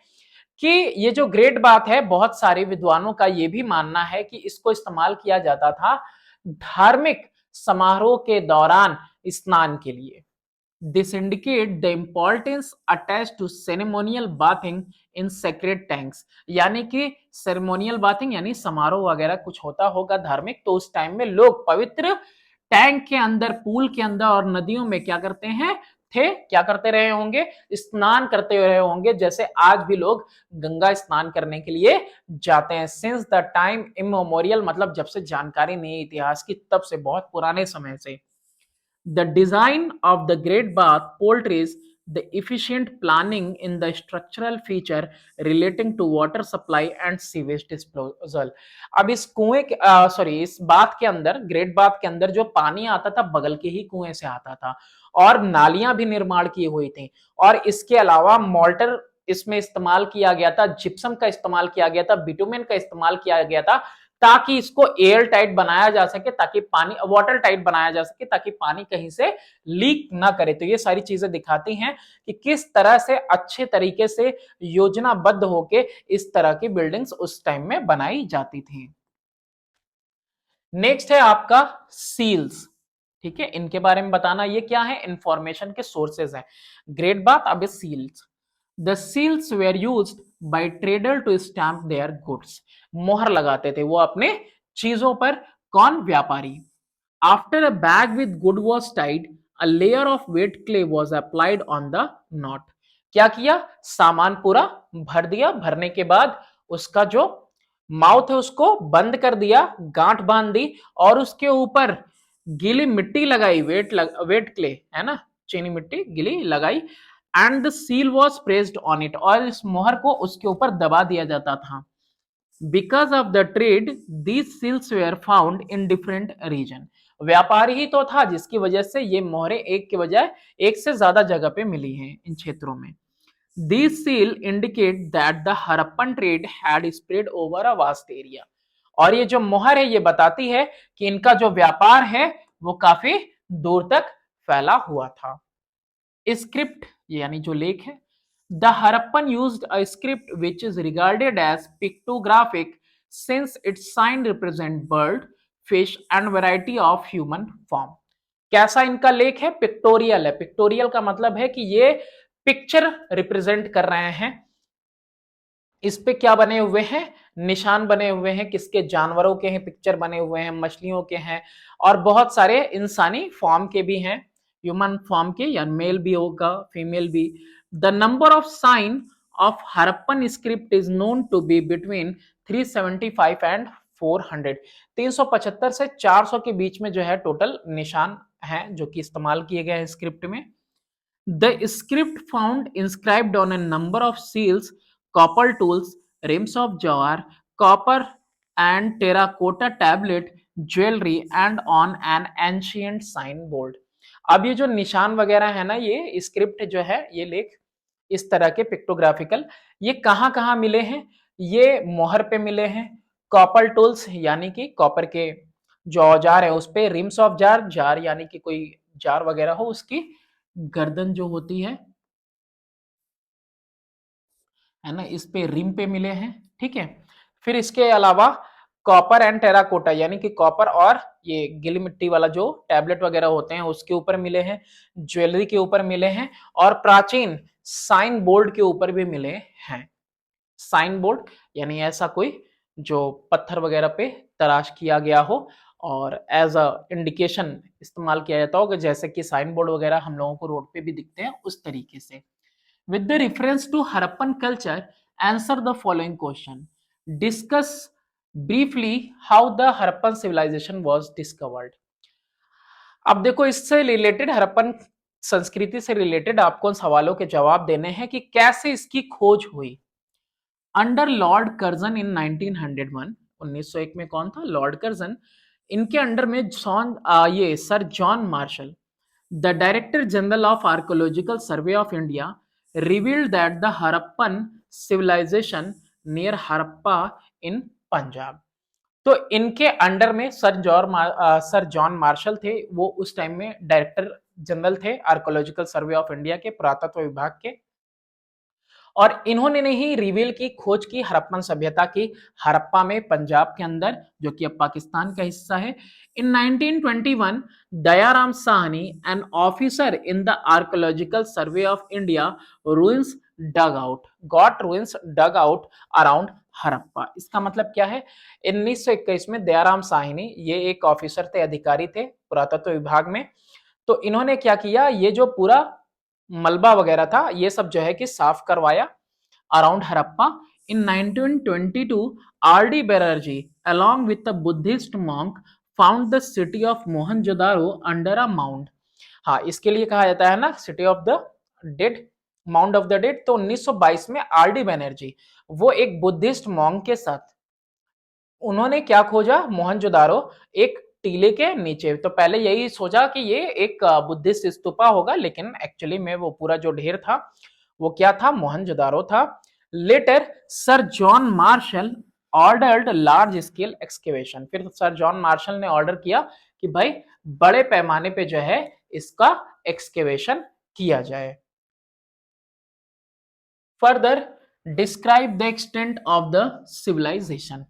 कि ये जो ग्रेट बात है, बहुत सारे विद्वानों का ये भी मानना है कि इसको इस्तेमाल किया जाता था धार्मिक समारोह के दौरान स्नान के लिए। This indicate the importance attach to ceremonial bathing in sacred tanks. यानी कि सेरेमोनियल बाथिंग यानी समारोह वगैरह कुछ होता होगा धार्मिक, तो उस टाइम में लोग पवित्र टैंक के अंदर, पूल के अंदर और नदियों में क्या करते हैं थे, क्या करते रहे होंगे, स्नान करते रहे होंगे, जैसे आज भी लोग गंगा स्नान करने के लिए जाते हैं। सिंस द टाइम इमोरियल, मतलब जब से जानकारी नहीं है इतिहास की, तब से, बहुत पुराने समय से। The design of the Great Bath portrays the efficient planning in the structural feature relating to water supply and sewage disposal। अब इस कुएं के सॉरी इस बाथ के अंदर, ग्रेट बाथ के अंदर जो पानी आता था बगल के ही कुएं से आता था, और नालियां भी निर्माण की हुई थी, और इसके अलावा मोल्टर इसमें इस्तेमाल किया गया था, जिप्सम का इस्तेमाल किया गया था, बिटुमेन का इस्तेमाल किया गया था, ताकि इसको एयर टाइट बनाया जा सके, ताकि पानी वाटर टाइट बनाया जा सके, ताकि पानी कहीं से लीक ना करे। तो ये सारी चीजें दिखाती हैं कि किस तरह से अच्छे तरीके से योजनाबद्ध होके इस तरह की बिल्डिंग्स उस टाइम में बनाई जाती थी। नेक्स्ट है आपका सील्स। ठीक है, इनके बारे में बताना, ये क्या है, इंफॉर्मेशन के सोर्सेज हैं। ग्रेट बात, अब seals. The seals were used by trader to stamp their goods. मोहर लगाते थे वो अपने चीजों पर, कौन, व्यापारी। After a bag with good was tied, a layer of wet clay was applied on the knot. क्या किया, सामान पूरा भर दिया, भरने के बाद उसका जो माउथ है उसको बंद कर दिया, गांठ बांध दी, और उसके ऊपर गीली मिट्टी लगाई, वेट क्ले है ना, चीनी मिट्टी गीली लगाई, and the seal was pressed on it, और इस मोहर को उसके ऊपर दबा दिया जाता था। Because of the trade these seals were found in different region. व्यापारी ही तो था जिसकी वजह से ये मोहरें एक के बजाय एक से ज्यादा जगह पे मिली हैं इन क्षेत्रों में। These seal indicate that the Harappan trade had spread over a vast area। और ये जो मोहर है ये बताती है कि इनका जो व्यापार है वो काफी दूर तक फैला हुआ था। स्क्रिप्ट यानी जो लेख है, the Harappan used a script which is regarded as pictographic since its sign represent bird, fish and variety of human form. कैसा इनका लेख है, पिक्टोरियल है। पिक्टोरियल का मतलब है कि ये पिक्चर रिप्रेजेंट कर रहे हैं। इस पे क्या बने हुए हैं, निशान बने हुए हैं, किसके, जानवरों के हैं, पिक्चर बने हुए हैं, मछलियों के हैं, और बहुत सारे इंसानी फॉर्म के भी हैं, ह्यूमन फॉर्म के, या मेल भी होगा फीमेल भी। The number of sign of Harappan script is known to be between 375 and 400। 375 से 400 के बीच में जो है टोटल निशान हैं जो कि इस्तेमाल किए गए हैं स्क्रिप्ट में। The script found inscribed on a number of seals, copper tools, rims of jar, copper and terracotta tablet, jewelry and on an ancient signboard। अब ये जो निशान वगैरह है ना, ये स्क्रिप्ट जो है, ये लेख इस तरह के पिक्टोग्राफिकल, ये कहाँ कहाँ मिले हैं, ये मोहर पे मिले हैं, कॉपर टूल्स यानी कि कॉपर के जो औजार है उस पे, रिम्स ऑफ जार, जार यानी कि कोई जार वगैरह हो उसकी गर्दन जो होती है ना, इस पे रिम पे मिले हैं। ठीक है, फिर इसके अलावा कॉपर एंड टेराकोटा यानी कि कॉपर और ये गिली मिट्टी वाला जो टैबलेट वगैरह होते हैं उसके ऊपर मिले हैं, ज्वेलरी के ऊपर मिले हैं, और प्राचीन साइन बोर्ड के ऊपर भी मिले हैं। साइन बोर्ड यानी ऐसा कोई जो पत्थर वगैरह पे तराश किया गया हो और एज अ इंडिकेशन इस्तेमाल किया जाता होगा, जैसे कि साइन बोर्ड वगैरह हम लोगों को रोड पे भी दिखते हैं उस तरीके से। With the reference to Harappan culture, answer the following question. Discuss briefly how the Harappan civilization was discovered. अब देखो इससे रिलेटेड हड़प्पन संस्कृति से रिलेटेड आपको उन सवालों के जवाब देने हैं कि कैसे इसकी खोज हुई। अंडर लॉर्ड कर्जन इन 1901, 1901 में कौन था? Lord Curzon. इनके अंडर में ये sir John Marshall, the director general of archaeological survey of India, revealed that the Harappan civilisation near Harappa in Punjab. तो इनके अंडर में सर जॉन मार्शल थे, वो उस टाइम में डायरेक्टर जनरल थे आर्कोलॉजिकल सर्वे ऑफ इंडिया के, पुरातत्व विभाग के। और इन्होंने ने ही रिवील की, खोज की हड़प्पन सभ्यता की हड़प्पा में, पंजाब के अंदर, जो कि अब पाकिस्तान का हिस्सा है। इन 1921 Dayaram Sahni, an officer in the archaeological survey of India, ruins dug out got ruins dug out around Harappa. इसका मतलब क्या है? 1921 में दयाराम साहनी, ये एक ऑफिसर थे, अधिकारी थे पुरातत्व विभाग में। तो इन्होंने क्या किया, ये जो पूरा मलबा वगैरह था ये सब जो है कि साफ करवाया around Harappa. In 1922 RD. Banerjee along with the Buddhist monk found the city of Mohenjodaro under a mound. हाँ, इसके लिए कहा जाता है ना city of the dead, mound of the dead. तो 1922 में आर.डी. बैनर्जी, वो एक बुद्धिस्ट मॉन्क के साथ, उन्होंने क्या खोजा? मोहनजोदारो एक टीले के नीचे। तो पहले यही सोचा कि ये एक बुद्धिस्ट स्तूपा होगा, लेकिन एक्चुअली में वो पूरा जो ढेर था वो क्या था? मोहनजोदारो था। Later sir John Marshall ordered large scale excavation. फिर सर जॉन मार्शल ने ऑर्डर किया कि भाई बड़े पैमाने पे जो है इसका एक्सकेवेशन किया जाए। Further describe the extent of the civilisation.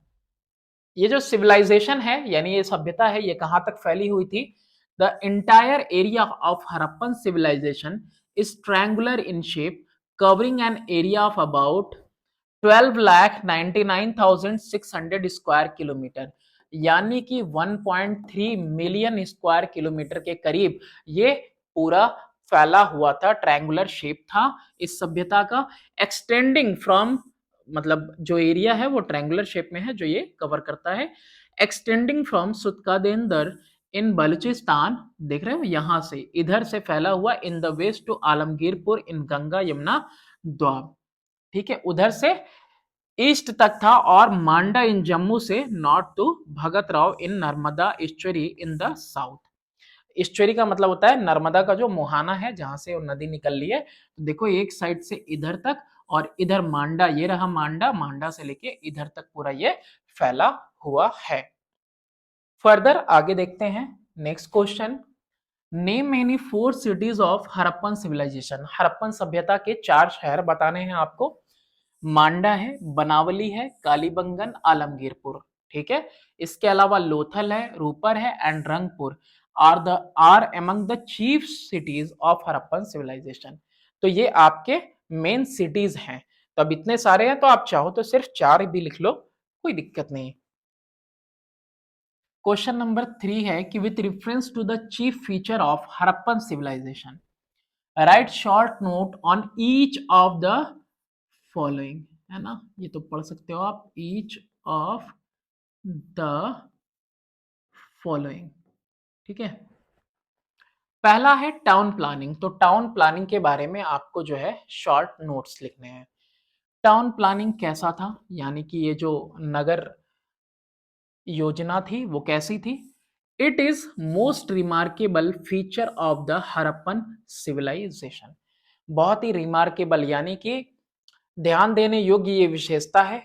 ये जो सिविलाइजेशन है यानी ये सभ्यता है, ये कहां तक फैली हुई थी? The entire area of Harappan civilisation is triangular in shape, covering an area of about 12,99,600 square kilometre, यानी कि 1.3 मिलियन स्क्वायर किलोमीटर के करीब ये पूरा फैला हुआ था, ट्रायंगुलर शेप था इस सभ्यता का। एक्सटेंडिंग फ्रॉम, मतलब जो एरिया है वो ट्रायंगुलर शेप में है जो ये कवर करता है। Extending from Sutkagendor in Baluchistan, देख रहे हो यहां से इधर से फैला हुआ, in the west to Alamgirpur in Ganga Yamuna doab, ठीक है, उधर से ईस्ट तक था। और मांडा इन जम्मू से north to Bhagatrav in Narmada estuary in the south. Estuary का मतलब होता है नर्मदा का जो मुहाना है जहां से वो नदी निकल रही है। तो देखो एक साइड से इधर तक और इधर मांडा, ये रहा मांडा, मांडा से लेके इधर तक पूरा ये फैला हुआ है। फर्दर आगे देखते हैं next question. Name any 4 cities of Harappan civilisation. Harappan सभ्यता के 4 शहर बताने हैं आपको। मांडा है, बनावली है, कालीबंगन, आलमगीरपुर, ठीक है। इसके अलावा लोथल है, रूपर है and Rangpur are among the chief cities of Harappan civilisation. तो ये आपके मेन सिटीज हैं। तो अब इतने सारे हैं तो आप चाहो तो सिर्फ 4 भी लिख लो, कोई दिक्कत नहीं। क्वेश्चन नंबर 3 है कि with reference to the chief feature of Harappan civilization right short note on each of the following, है ना, ये तो पढ़ सकते हो आप, ईच ऑफ द फॉलोइंग, ठीक है। पहला है टाउन प्लानिंग। तो टाउन प्लानिंग के बारे में आपको जो है शॉर्ट नोट्स लिखने हैं। टाउन प्लानिंग कैसा था, यानी कि ये जो नगर योजना थी वो कैसी थी? It is most remarkable feature of the Harappan civilization. बहुत ही रिमार्केबल यानी कि ध्यान देने योग्य ये विशेषता है।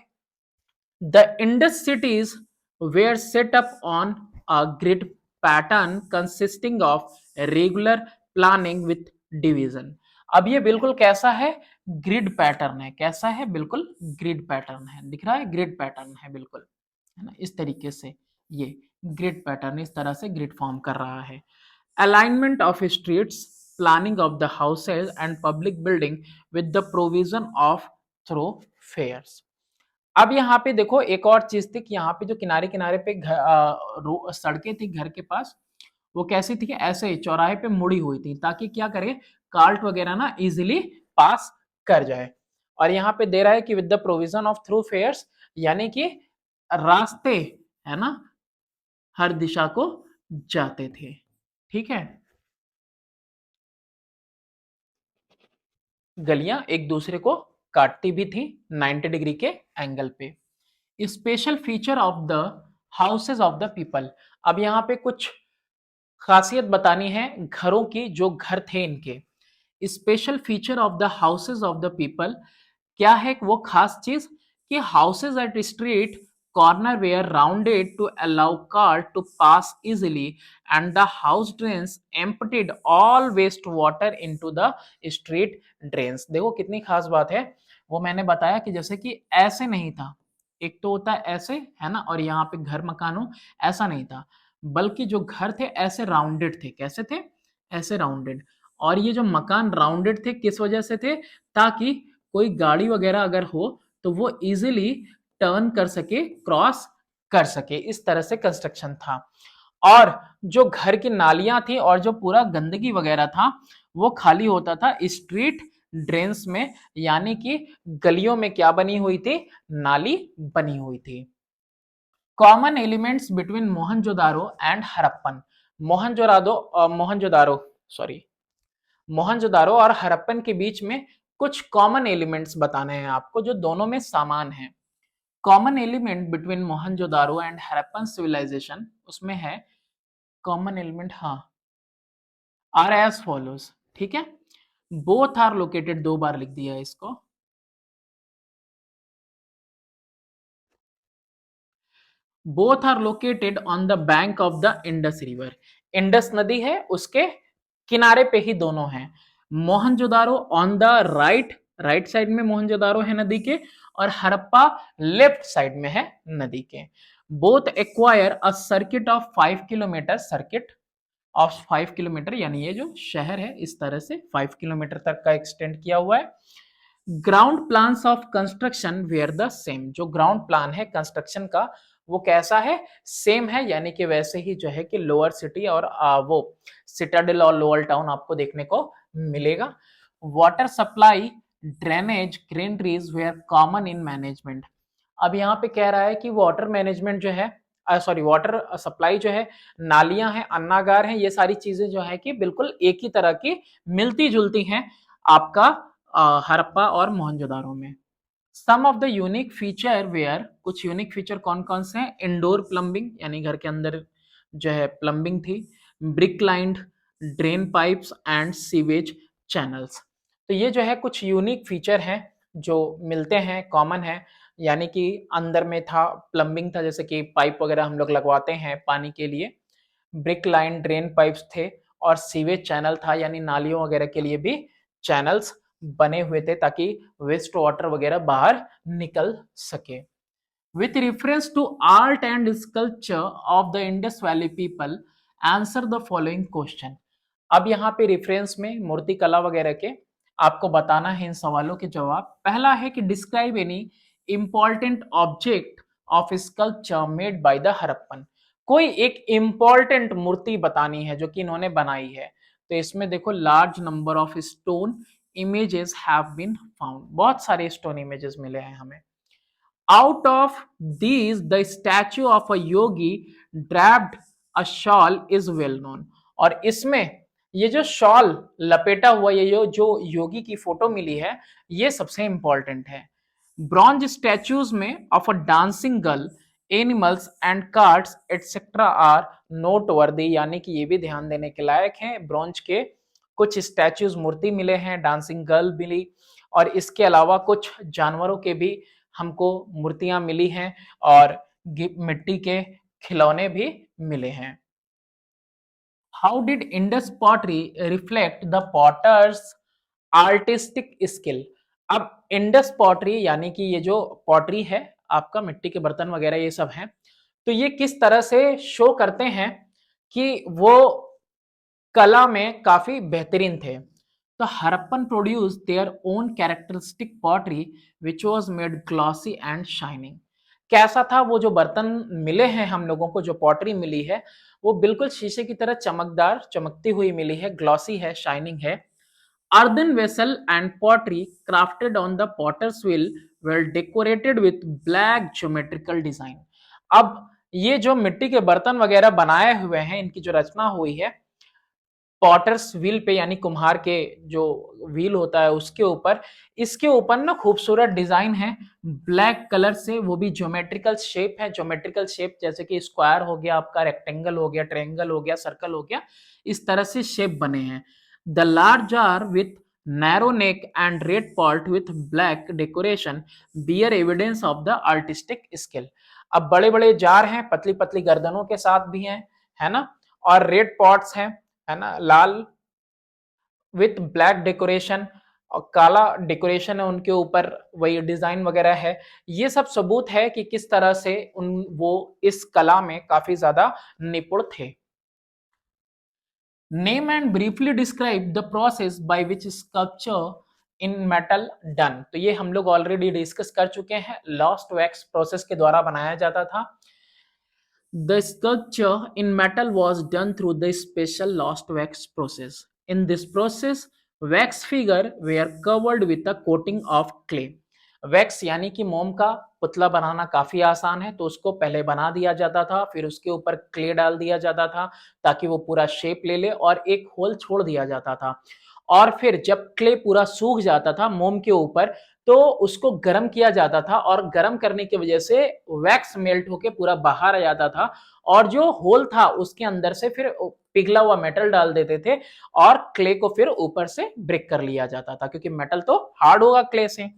The Indus cities were set up on a grid pattern consisting of regular planning with division। अब ये बिल्कुल कैसा है? ग्रिड पैटर्न है। कैसा है? बिल्कुल ग्रिड पैटर्न है। दिख रहा है? ग्रिड पैटर्न है बिल्कुल, है ना, इस तरीके से ये ग्रिड पैटर्न इस तरह से ग्रिड फॉर्म कर रहा है। Alignment of streets, planning of the houses and public building with the provision of thoroughfares. अब यहाँ पे देखो एक और चीज थी कि यहाँ पे जो किनारे किनारे पे सड़कें थी घर के पास, वो कैसी थी कि ऐसे चौराहे पे मुड़ी हुई थी ताकि क्या करे, कार्ट वगैरह ना इजिली पास कर जाए। और यहाँ पे दे रहा है कि with the provision of thoroughfares, यानी कि रास्ते, है ना, हर दिशा को जाते थे, ठीक है, गलियां एक दूसरे को काटती भी थी 90 डिग्री के एंगल पे। Special feature of the houses of the people. अब यहाँ पे कुछ खासियत बतानी है घरों की, जो घर थे इनके। Special feature of the houses of the people, क्या है वो खास चीज कि houses at street corner were rounded to allow car to pass easily and the house drains emptied all waste water into the street drains. देखो कितनी खास बात है, वो मैंने बताया कि जैसे कि ऐसे नहीं था, एक तो होता है ऐसे है ना, और यहाँ पे घर मकानों ऐसा नहीं था, बल्कि जो घर थे ऐसे राउंडेड थे। कैसे थे? ऐसे राउंडेड। और ये जो मकान राउंडेड थे किस वजह से थे? ताकि कोई गाड़ी वगैरह अगर हो तो वो इजीली टर्न कर सके, क्रॉस कर सके, इस तरह से कंस्ट्रक्शन था। और जो घर की नालियां थी और जो पूरा गंदगी वगैरह था वो खाली होता था स्ट्रीट ड्रेन्स में, यानी कि गलियों में क्या बनी हुई थी? नाली बनी हुई थी। Common elements between Mohenjodaro and Harappan. Mohenjodaro sorry Mohenjodaro और हरप्पन के बीच में कुछ कॉमन एलिमेंट्स बताने हैं आपको, जो दोनों में समान है। Common element between Mohenjodaro and Harappan civilization, उसमें है कॉमन एलिमेंट, हाँ, आर एज फॉलोज। ठीक है, बोथ आर लोकेटेड, दो बार लिख दिया है इसको। Both are located on the bank of the Indus river. Indus नदी है उसके किनारे पे ही दोनों हैं। Mohenjodaro on the right, right side में मोहनजोदारो है नदी के, और हड़प्पा लेफ्ट साइड में है नदी के। Both acquire a circuit of 5 kilometre, circuit of 5 kilometre, यानी ये जो शहर है इस तरह से 5 किलोमीटर तक का एक्सटेंड किया हुआ है। Ground plans of construction were the same. जो ग्राउंड प्लान है कंस्ट्रक्शन का वो कैसा है? सेम है, यानी कि वैसे ही जो है कि लोअर सिटी और वो सिटाडेल और लोअर टाउन आपको देखने को मिलेगा। Water supply, drainage, greeneries were common in management. अब यहाँ पे कह रहा है कि वाटर मैनेजमेंट जो है, सॉरी वाटर सप्लाई जो है, नालियां हैं, अन्नागार हैं, ये सारी चीजें जो है कि बिल्कुल एक ही तरह की मिलती जुलती हैं आपका हड़प्पा और मोहनजोदारो में। Some of the unique feature were, कुछ यूनिक फीचर कौन कौन से हैं? इंडोर प्लम्बिंग, यानी घर के अंदर जो है प्लम्बिंग थी। Brick lined drain pipes and sewage channels. तो ये जो है कुछ यूनिक फीचर हैं जो मिलते हैं, कॉमन है, यानी कि अंदर में था प्लम्बिंग था, जैसे कि पाइप वगैरह हम लोग लगवाते हैं पानी के लिए। ब्रिक लाइन ड्रेन पाइप्स थे, और सीवेज चैनल था, यानी नालियों वगैरह के लिए भी चैनल्स बने हुए थे ताकि वेस्ट वाटर वगैरह बाहर निकल सके। With reference to art and sculpture of the Indus valley people, answer the following question. अब यहाँ पे रेफरेंस में मूर्ति कला वगैरह के आपको बताना है इन सवालों के जवाब। पहला है कि describe any important object of sculpture made by the Harappan. कोई एक इंपॉर्टेंट मूर्ति बतानी है जो कि इन्होंने बनाई है। तो इसमें देखो large number of stone images have been found, बहुत सारे स्टोन इमेजेस मिले हैं हमें। Out of these the statue of a yogi draped a shawl is well known. और इसमें ये जो शॉल लपेटा हुआ ये जो योगी की फोटो मिली है ये सबसे इंपॉर्टेंट है। ब्रॉन्ज स्टैच्यूज में of a dancing girl, animals and cards etcetera are noteworthy, यानी कि ये भी ध्यान देने के लायक हैं। ब्रॉन्ज के कुछ स्टैच्यूज मूर्ति मिले हैं, डांसिंग गर्ल मिली, और इसके अलावा कुछ जानवरों के भी हमको मूर्तियां मिली हैं, और मिट्टी के खिलौने भी मिले हैं। How did Indus pottery reflect the potters artistic skill. अब इंडस पॉटरी यानी कि ये जो पॉटरी है आपका, मिट्टी के बर्तन वगैरह ये सब हैं, तो ये किस तरह से शो करते हैं कि वो कला में काफी बेहतरीन थे। तो Harappan produce their own characteristic pottery which was made glossy and shining. कैसा था वो जो बर्तन मिले हैं हम लोगों को, जो पॉटरी मिली है वो बिल्कुल शीशे की तरह चमकदार, चमकती हुई मिली है, ग्लॉसी है, शाइनिंग है। Earthen vessel and pottery crafted on the potter's wheel were decorated with black geometrical design। अब ये जो मिट्टी के बर्तन वगैरह बनाए हुए हैं, इनकी जो रचना हुई है पॉटर्स व्हील पे यानी कुम्हार के जो व्हील होता है उसके ऊपर, इसके ऊपर ना खूबसूरत डिजाइन है ब्लैक कलर से, वो भी ज्योमेट्रिकल शेप है। ज्योमेट्रिकल शेप जैसे कि स्क्वायर हो गया आपका, रेक्टेंगल हो गया, ट्रायंगल हो गया, सर्कल हो गया, इस तरह से शेप बने हैं। The large jar with narrow neck and red pot with black decoration bear evidence of the artistic skill. अब बड़े बड़े जार हैं, पतली पतली गर्दनों के साथ भी हैं, है ना, और रेड पॉट्स हैं, है ना, लाल विथ ब्लैक डेकोरेशन, और काला डेकोरेशन है उनके ऊपर, वही डिजाइन वगैरह है। ये सब सबूत है कि किस तरह से वो इस कला में काफी ज्यादा निपुण थे। Name and briefly describe the process by which sculpture in metal done. तो ये हम लोग ऑलरेडी डिस्कस कर चुके हैं, लॉस्ट वैक्स प्रोसेस के द्वारा बनाया जाता था। The sculpture in metal was done through the special lost wax process. In this process, wax figure were covered with a coating of clay. Wax यानी कि मोम का पुतला बनाना काफी आसान है, तो उसको पहले बना दिया जाता था, फिर उसके ऊपर क्ले डाल दिया जाता था ताकि वो पूरा शेप ले ले, और एक होल छोड़ दिया जाता था। और फिर जब क्ले पूरा सूख जाता था मोम के ऊपर, तो उसको गर्म किया जाता था, और गर्म करने की वजह से वैक्स मेल्ट होके पूरा बाहर आ जाता था, और जो होल था उसके अंदर से फिर पिघला हुआ मेटल डाल देते थे, और क्ले को फिर ऊपर से ब्रेक कर लिया जाता था, क्योंकि मेटल तो हार्ड होगा क्ले से।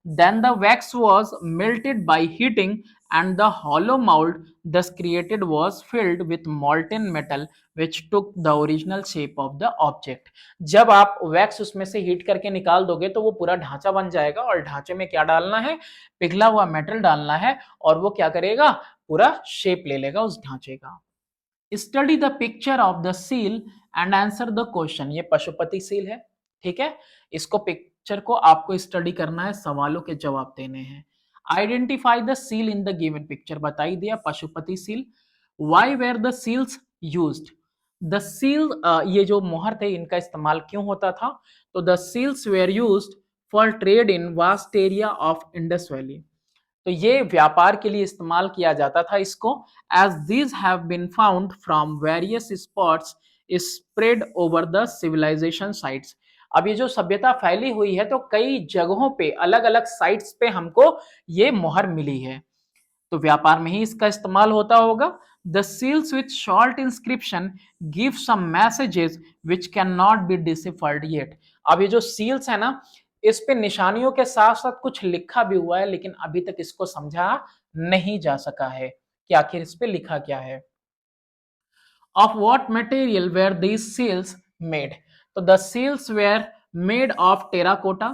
Then the wax was melted by heating and the hollow mold thus created was filled with molten metal which took the original shape of the object. जब आप वैक्स उसमें से हीट करके निकाल दोगे तो वो पूरा ढांचा बन जाएगा, और ढांचे में क्या डालना है, पिघला हुआ मेटल डालना है, और वो क्या करेगा, पूरा शेप ले लेगा उस ढांचे का। Study the picture of the seal and answer the question. ये पशुपति सील है, ठीक है, इसको पिक्चर को आपको स्टडी करना है, सवालों के जवाब देने हैं। Identify the seal in the given picture, बताई दिया Pashupati seal. Why were the seals used, the seal, ये जो मोहर थे इनका इस्तेमाल क्यों होता था, तो the seals were used for trade in vast area of Indus valley. तो ये व्यापार के लिए इस्तेमाल किया जाता था इसको, as these have been found from various spots spread over the civilization sites. अब ये जो सभ्यता फैली हुई है तो कई जगहों पे अलग अलग साइट्स पे हमको ये मोहर मिली है, तो व्यापार में ही इसका इस्तेमाल होता होगा। The seals with short inscription give some messages which can not be deciphered yet. अब ये जो सील्स है ना, इस पे निशानियों के साथ साथ कुछ लिखा भी हुआ है, लेकिन अभी तक इसको समझा नहीं जा सका है कि आखिर इस पे लिखा क्या है। Of what material were these seals made, तो the seals were made of terracotta,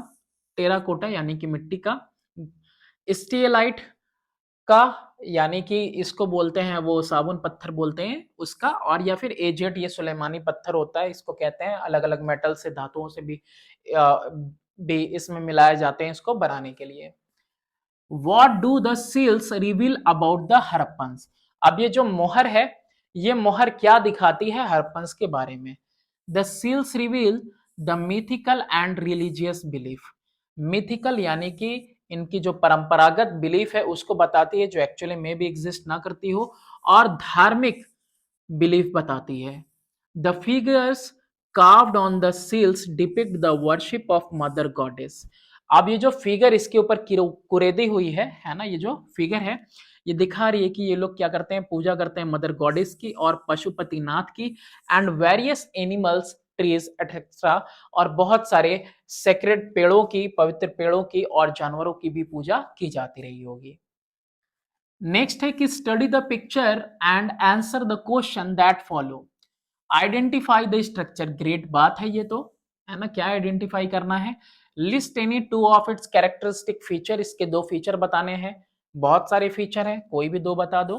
terracotta यानी कि मिट्टी का, स्टीलाइट का यानी कि इसको बोलते हैं वो साबुन पत्थर बोलते हैं उसका, और या फिर एजेट, ये सुलेमानी पत्थर होता है, इसको कहते हैं, अलग अलग मेटल से धातुओं से भी इसमें मिलाए जाते हैं इसको बनाने के लिए। What do the seals reveal about the Harappans, अब ये जो मोहर है, ये मोहर क्या दिखाती है हड़प्पन्स के बारे में। The seals reveal the mythical and religious belief, mythical यानी कि इनकी जो परंपरागत बिलीफ है उसको बताती है, जो एक्चुअली में भी एग्जिस्ट ना करती हो, और धार्मिक बिलीफ बताती है। The figures carved on the seals depict the worship of mother goddess. अब ये जो फिगर इसके ऊपर कुरेदी हुई है ना, ये जो फिगर है ये दिखा रही है कि ये लोग क्या करते हैं, पूजा करते हैं मदर गॉडेस की और पशुपतिनाथ की, and various animals, trees etcetera, और बहुत सारे सेक्रेड पेड़ों की, पवित्र पेड़ों की और जानवरों की भी पूजा की जाती रही होगी। नेक्स्ट है कि study the picture and answer the question that follow. Identify the structure, great बात है ये तो, है ना, क्या आइडेंटिफाई करना है, list any two of its characteristic feature, इसके दो फीचर बताने हैं, बहुत सारे फीचर हैं, कोई भी दो बता दो।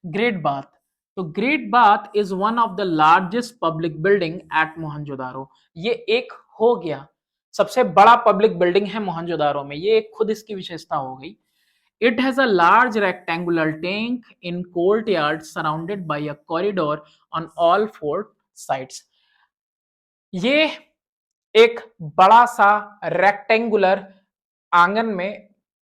ग्रेट बात, तो ग्रेट बात is one of the largest public building at Mohenjodaro, ये एक हो गया सबसे बड़ा पब्लिक बिल्डिंग है मोहनजोदारो में, ये एक खुद इसकी विशेषता हो गई। It has a large rectangular tank in courtyard surrounded by a corridor on all four sides. ये एक बड़ा सा रेक्टेंगुलर आंगन में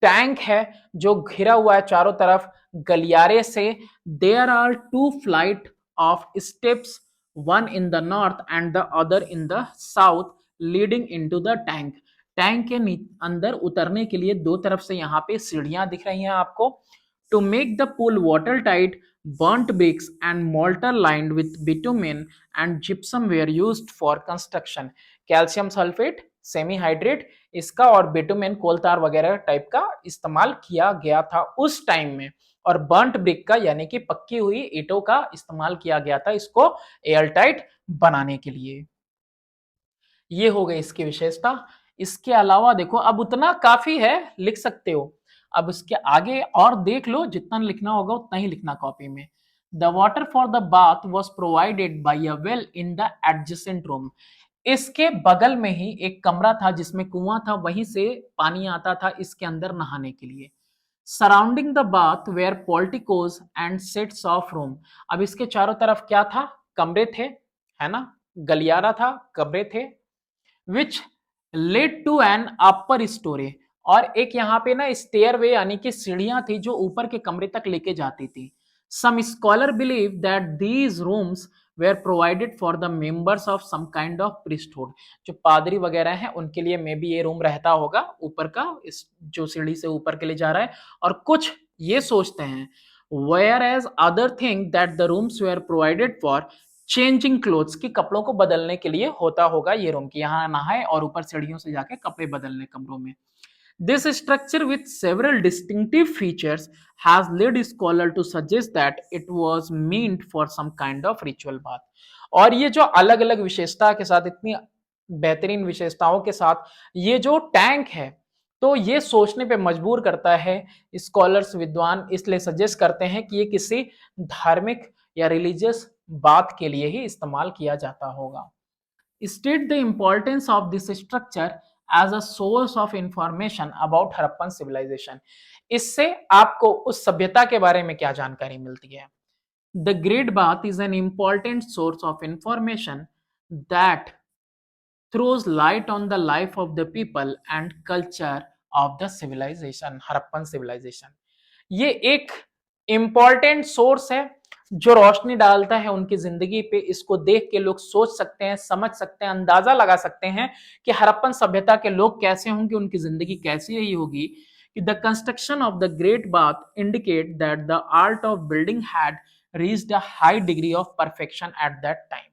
टैंक है जो घिरा हुआ है चारों तरफ गलियारे से। There are two flight of steps one in the north and the other in the south, leading into the tank. Tank के अंदर उतरने के लिए दो तरफ से यहाँ पे सीढ़ियां दिख रही हैं आपको. To make the pool watertight, burnt bricks and mortar lined with bitumen and gypsum were used for construction. Calcium sulphate, semihydrate, इसका और बिटुमेन कोल तार वगैरह टाइप का इस्तेमाल किया गया था उस टाइम में. और बर्न्ट ब्रिक का यानी कि पक्की हुई ईंटों का इस्तेमाल किया गया था इसको एयरटाइट बनाने के लिए. ये हो गई इसकी विशेषता. इसके अलावा देखो, अब उतना काफी है, लिख सकते हो. अब इसके आगे और देख लो, जितना लिखना होगा उतना ही लिखना कॉपी में. The water for the bath was provided by a well in the adjacent room. इसके बगल में ही एक कमरा था जिसमें कुआं था, वहीं से पानी आता था इसके अंदर नहाने के लिए. Surrounding the bath were porticoes and sets of room. अब इसके चारों तरफ क्या था? कमरे थे, है ना, गलियारा था, कमरे थे. Which led to an upper storey. और एक यहाँ पे ना स्टेयरवे यानी कि सीढ़ियां थी जो ऊपर के कमरे तक लेके जाती थी. Some scholar believe that these rooms were provided for the members of some kind of priesthood. जो पादरी वगैरह हैं उनके लिए मे बी ये रूम रहता होगा ऊपर का, इस जो सीढ़ी से ऊपर के लिए जा रहा है. और कुछ ये सोचते हैं whereas other think that the rooms were provided for changing clothes, की कपड़ों को बदलने के लिए होता होगा ये रूम, की यहाँ नहाए और ऊपर सीढ़ियों से जाके कपड़े बदलने कमरों में. This structure with several distinctive features has led scholar to suggest that it was meant for some kind of ritual bath. और ये जो अलग अलग विशेषता के साथ, इतनी बेहतरीन विशेषताओं के साथ ये जो टैंक है, तो ये सोचने पे मजबूर करता है स्कॉलर्स, विद्वान इसलिए सजेस्ट करते हैं कि ये किसी धार्मिक या रिलीजियस बात के लिए ही इस्तेमाल किया जाता होगा. State the importance of this structure as a source of information about Harappan civilization. इससे आपको उस सभ्यता के बारे में क्या जानकारी मिलती है? The Great Bath is an important source of information that throws light on the life of the people and culture of the civilization, Harappan civilization. ये एक इंपॉर्टेंट सोर्स है जो रोशनी डालता है उनकी जिंदगी पे. इसको देख के लोग सोच सकते हैं, समझ सकते हैं, अंदाजा लगा सकते हैं कि हड़प्पन सभ्यता के लोग कैसे होंगे, उनकी जिंदगी कैसी रही होगी. कि the construction of the great bath indicate that the art of building had reached a high degree of perfection at that time.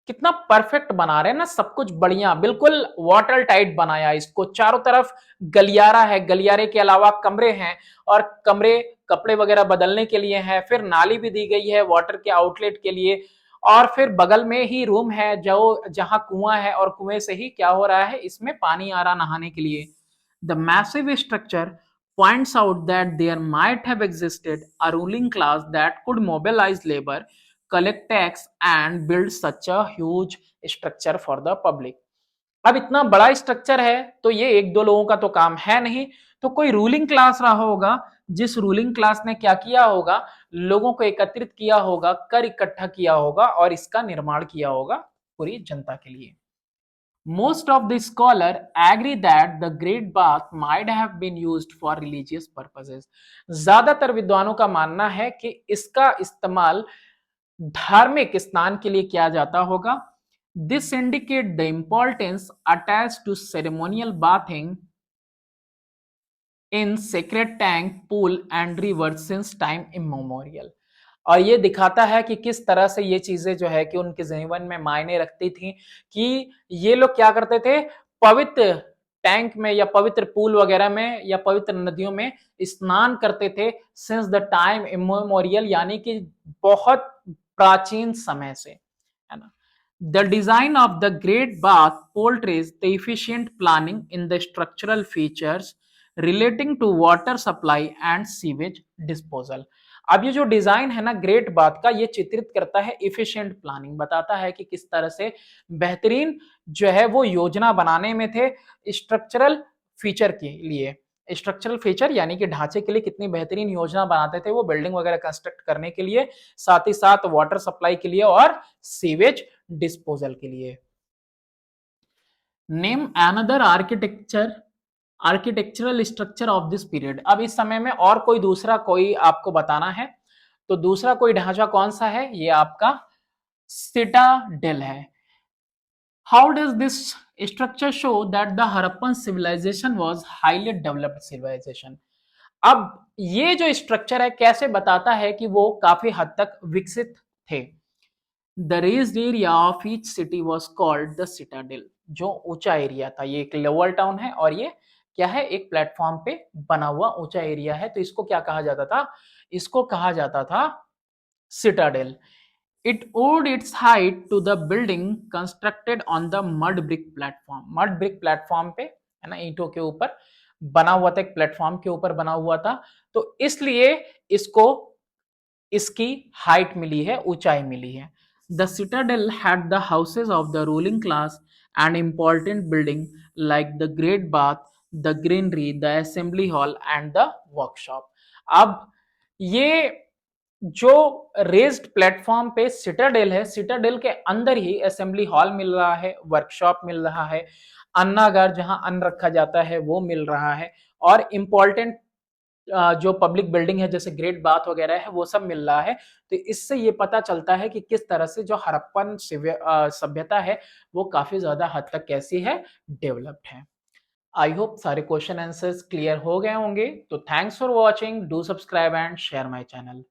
कितना परफेक्ट बना रहे हैं ना, सब कुछ बढ़िया, बिल्कुल वाटर टाइट बनाया इसको. चारों तरफ गलियारा है, गलियारे के अलावा कमरे हैं, और कमरे कपड़े वगैरह बदलने के लिए हैं. फिर नाली भी दी गई है वाटर के आउटलेट के लिए. और फिर बगल में ही रूम है जो जहां कुआं है, और कुएं से ही क्या हो रहा है, इसमें पानी आ रहा नहाने के लिए. The massive structure points out that there might have existed a ruling class that could mobilize labor, collect tax and build such a huge structure for the public. अब इतना बड़ा स्ट्रक्चर है तो ये एक दो लोगों का तो काम है नहीं, तो कोई रूलिंग क्लास रहा होगा जिस रूलिंग क्लास ने क्या किया होगा, लोगों को एकत्रित किया होगा, कर इकट्ठा किया होगा और इसका निर्माण किया होगा पूरी जनता के लिए. Most of the scholars agree that the Great Bath might have been used for religious purposes. ज्यादातर विद्वानों का मानना है कि इसका इस्तेमाल धार्मिक स्नान के लिए किया जाता होगा. This indicate the importance attached to ceremonial bathing in sacred tank, pool and river since time immemorial. और ये दिखाता है कि किस तरह से ये चीजें जो है कि उनके जीवन में मायने रखती थी, कि ये लोग क्या करते थे, पवित्र टैंक में या पवित्र पूल वगैरह में या पवित्र नदियों में स्नान करते थे सिंस द टाइम इमेमोरियल, यानी कि बहुत प्राचीन समय से, है ना. The design of the great bath portrays the efficient planning in the structural features relating to water supply and sewage disposal. अब ये जो डिजाइन है ना ग्रेट बाथ का, ये चित्रित करता है इफिशिएंट प्लानिंग, बताता है कि किस तरह से बेहतरीन जो है वो योजना बनाने में थे स्ट्रक्चरल फीचर के लिए. स्ट्रक्चरल फीचर यानी कि ढांचे के लिए कितनी बेहतरीन योजना बनाते थे वो बिल्डिंग वगैरह कंस्ट्रक्ट करने के लिए, साथ ही साथ वाटर सप्लाई के लिए और सीवेज डिस्पोजल के लिए. Name another architectural structure of this period. अब इस समय में और कोई दूसरा कोई आपको बताना है, तो दूसरा कोई ढांचा कौन सा है, ये आपका सिटाडेल है। How does this structure show that the Harappan civilization was highly developed civilization? अब ये जो स्ट्रक्चर है कैसे बताता है कि वो काफी हद तक विकसित थे। The raised area of each city was called the Citadel. जो ऊंचा एरिया था, ये एक लोअर टाउन है और ये क्या है, एक प्लेटफॉर्म पे बना हुआ ऊंचा एरिया है, तो इसको क्या कहा जाता था, इसको कहा जाता था Citadel. It owed its height to the building constructed on the mud brick platform। mud brick platform पे है ना, ईंटों के ऊपर बना हुआ था, एक प्लेटफॉर्म के ऊपर बना हुआ था, तो इसलिए इसको इसकी हाइट मिली है, ऊंचाई मिली है। The Citadel had the houses of the ruling class and important building like the great bath, the greenery, the assembly hall and the workshop. अब ये जो रेज्ड प्लेटफॉर्म पे सिटाडेल है, सिटाडेल के अंदर ही असेंबली हॉल मिल रहा है, वर्कशॉप मिल रहा है, अन्नागार जहां अन्न रखा जाता है वो मिल रहा है, और इंपॉर्टेंट जो पब्लिक बिल्डिंग है जैसे ग्रेट बाथ वगैरह है वो सब मिल रहा है। तो इससे ये पता चलता है कि किस तरह से जो हड़प्पन सभ्यता है वो काफी ज्यादा हद तक कैसी है, डेवलप्ड है। आई होप सारे क्वेश्चन आंसर्स क्लियर हो गए होंगे। तो thanks for watching, do subscribe and share my channel.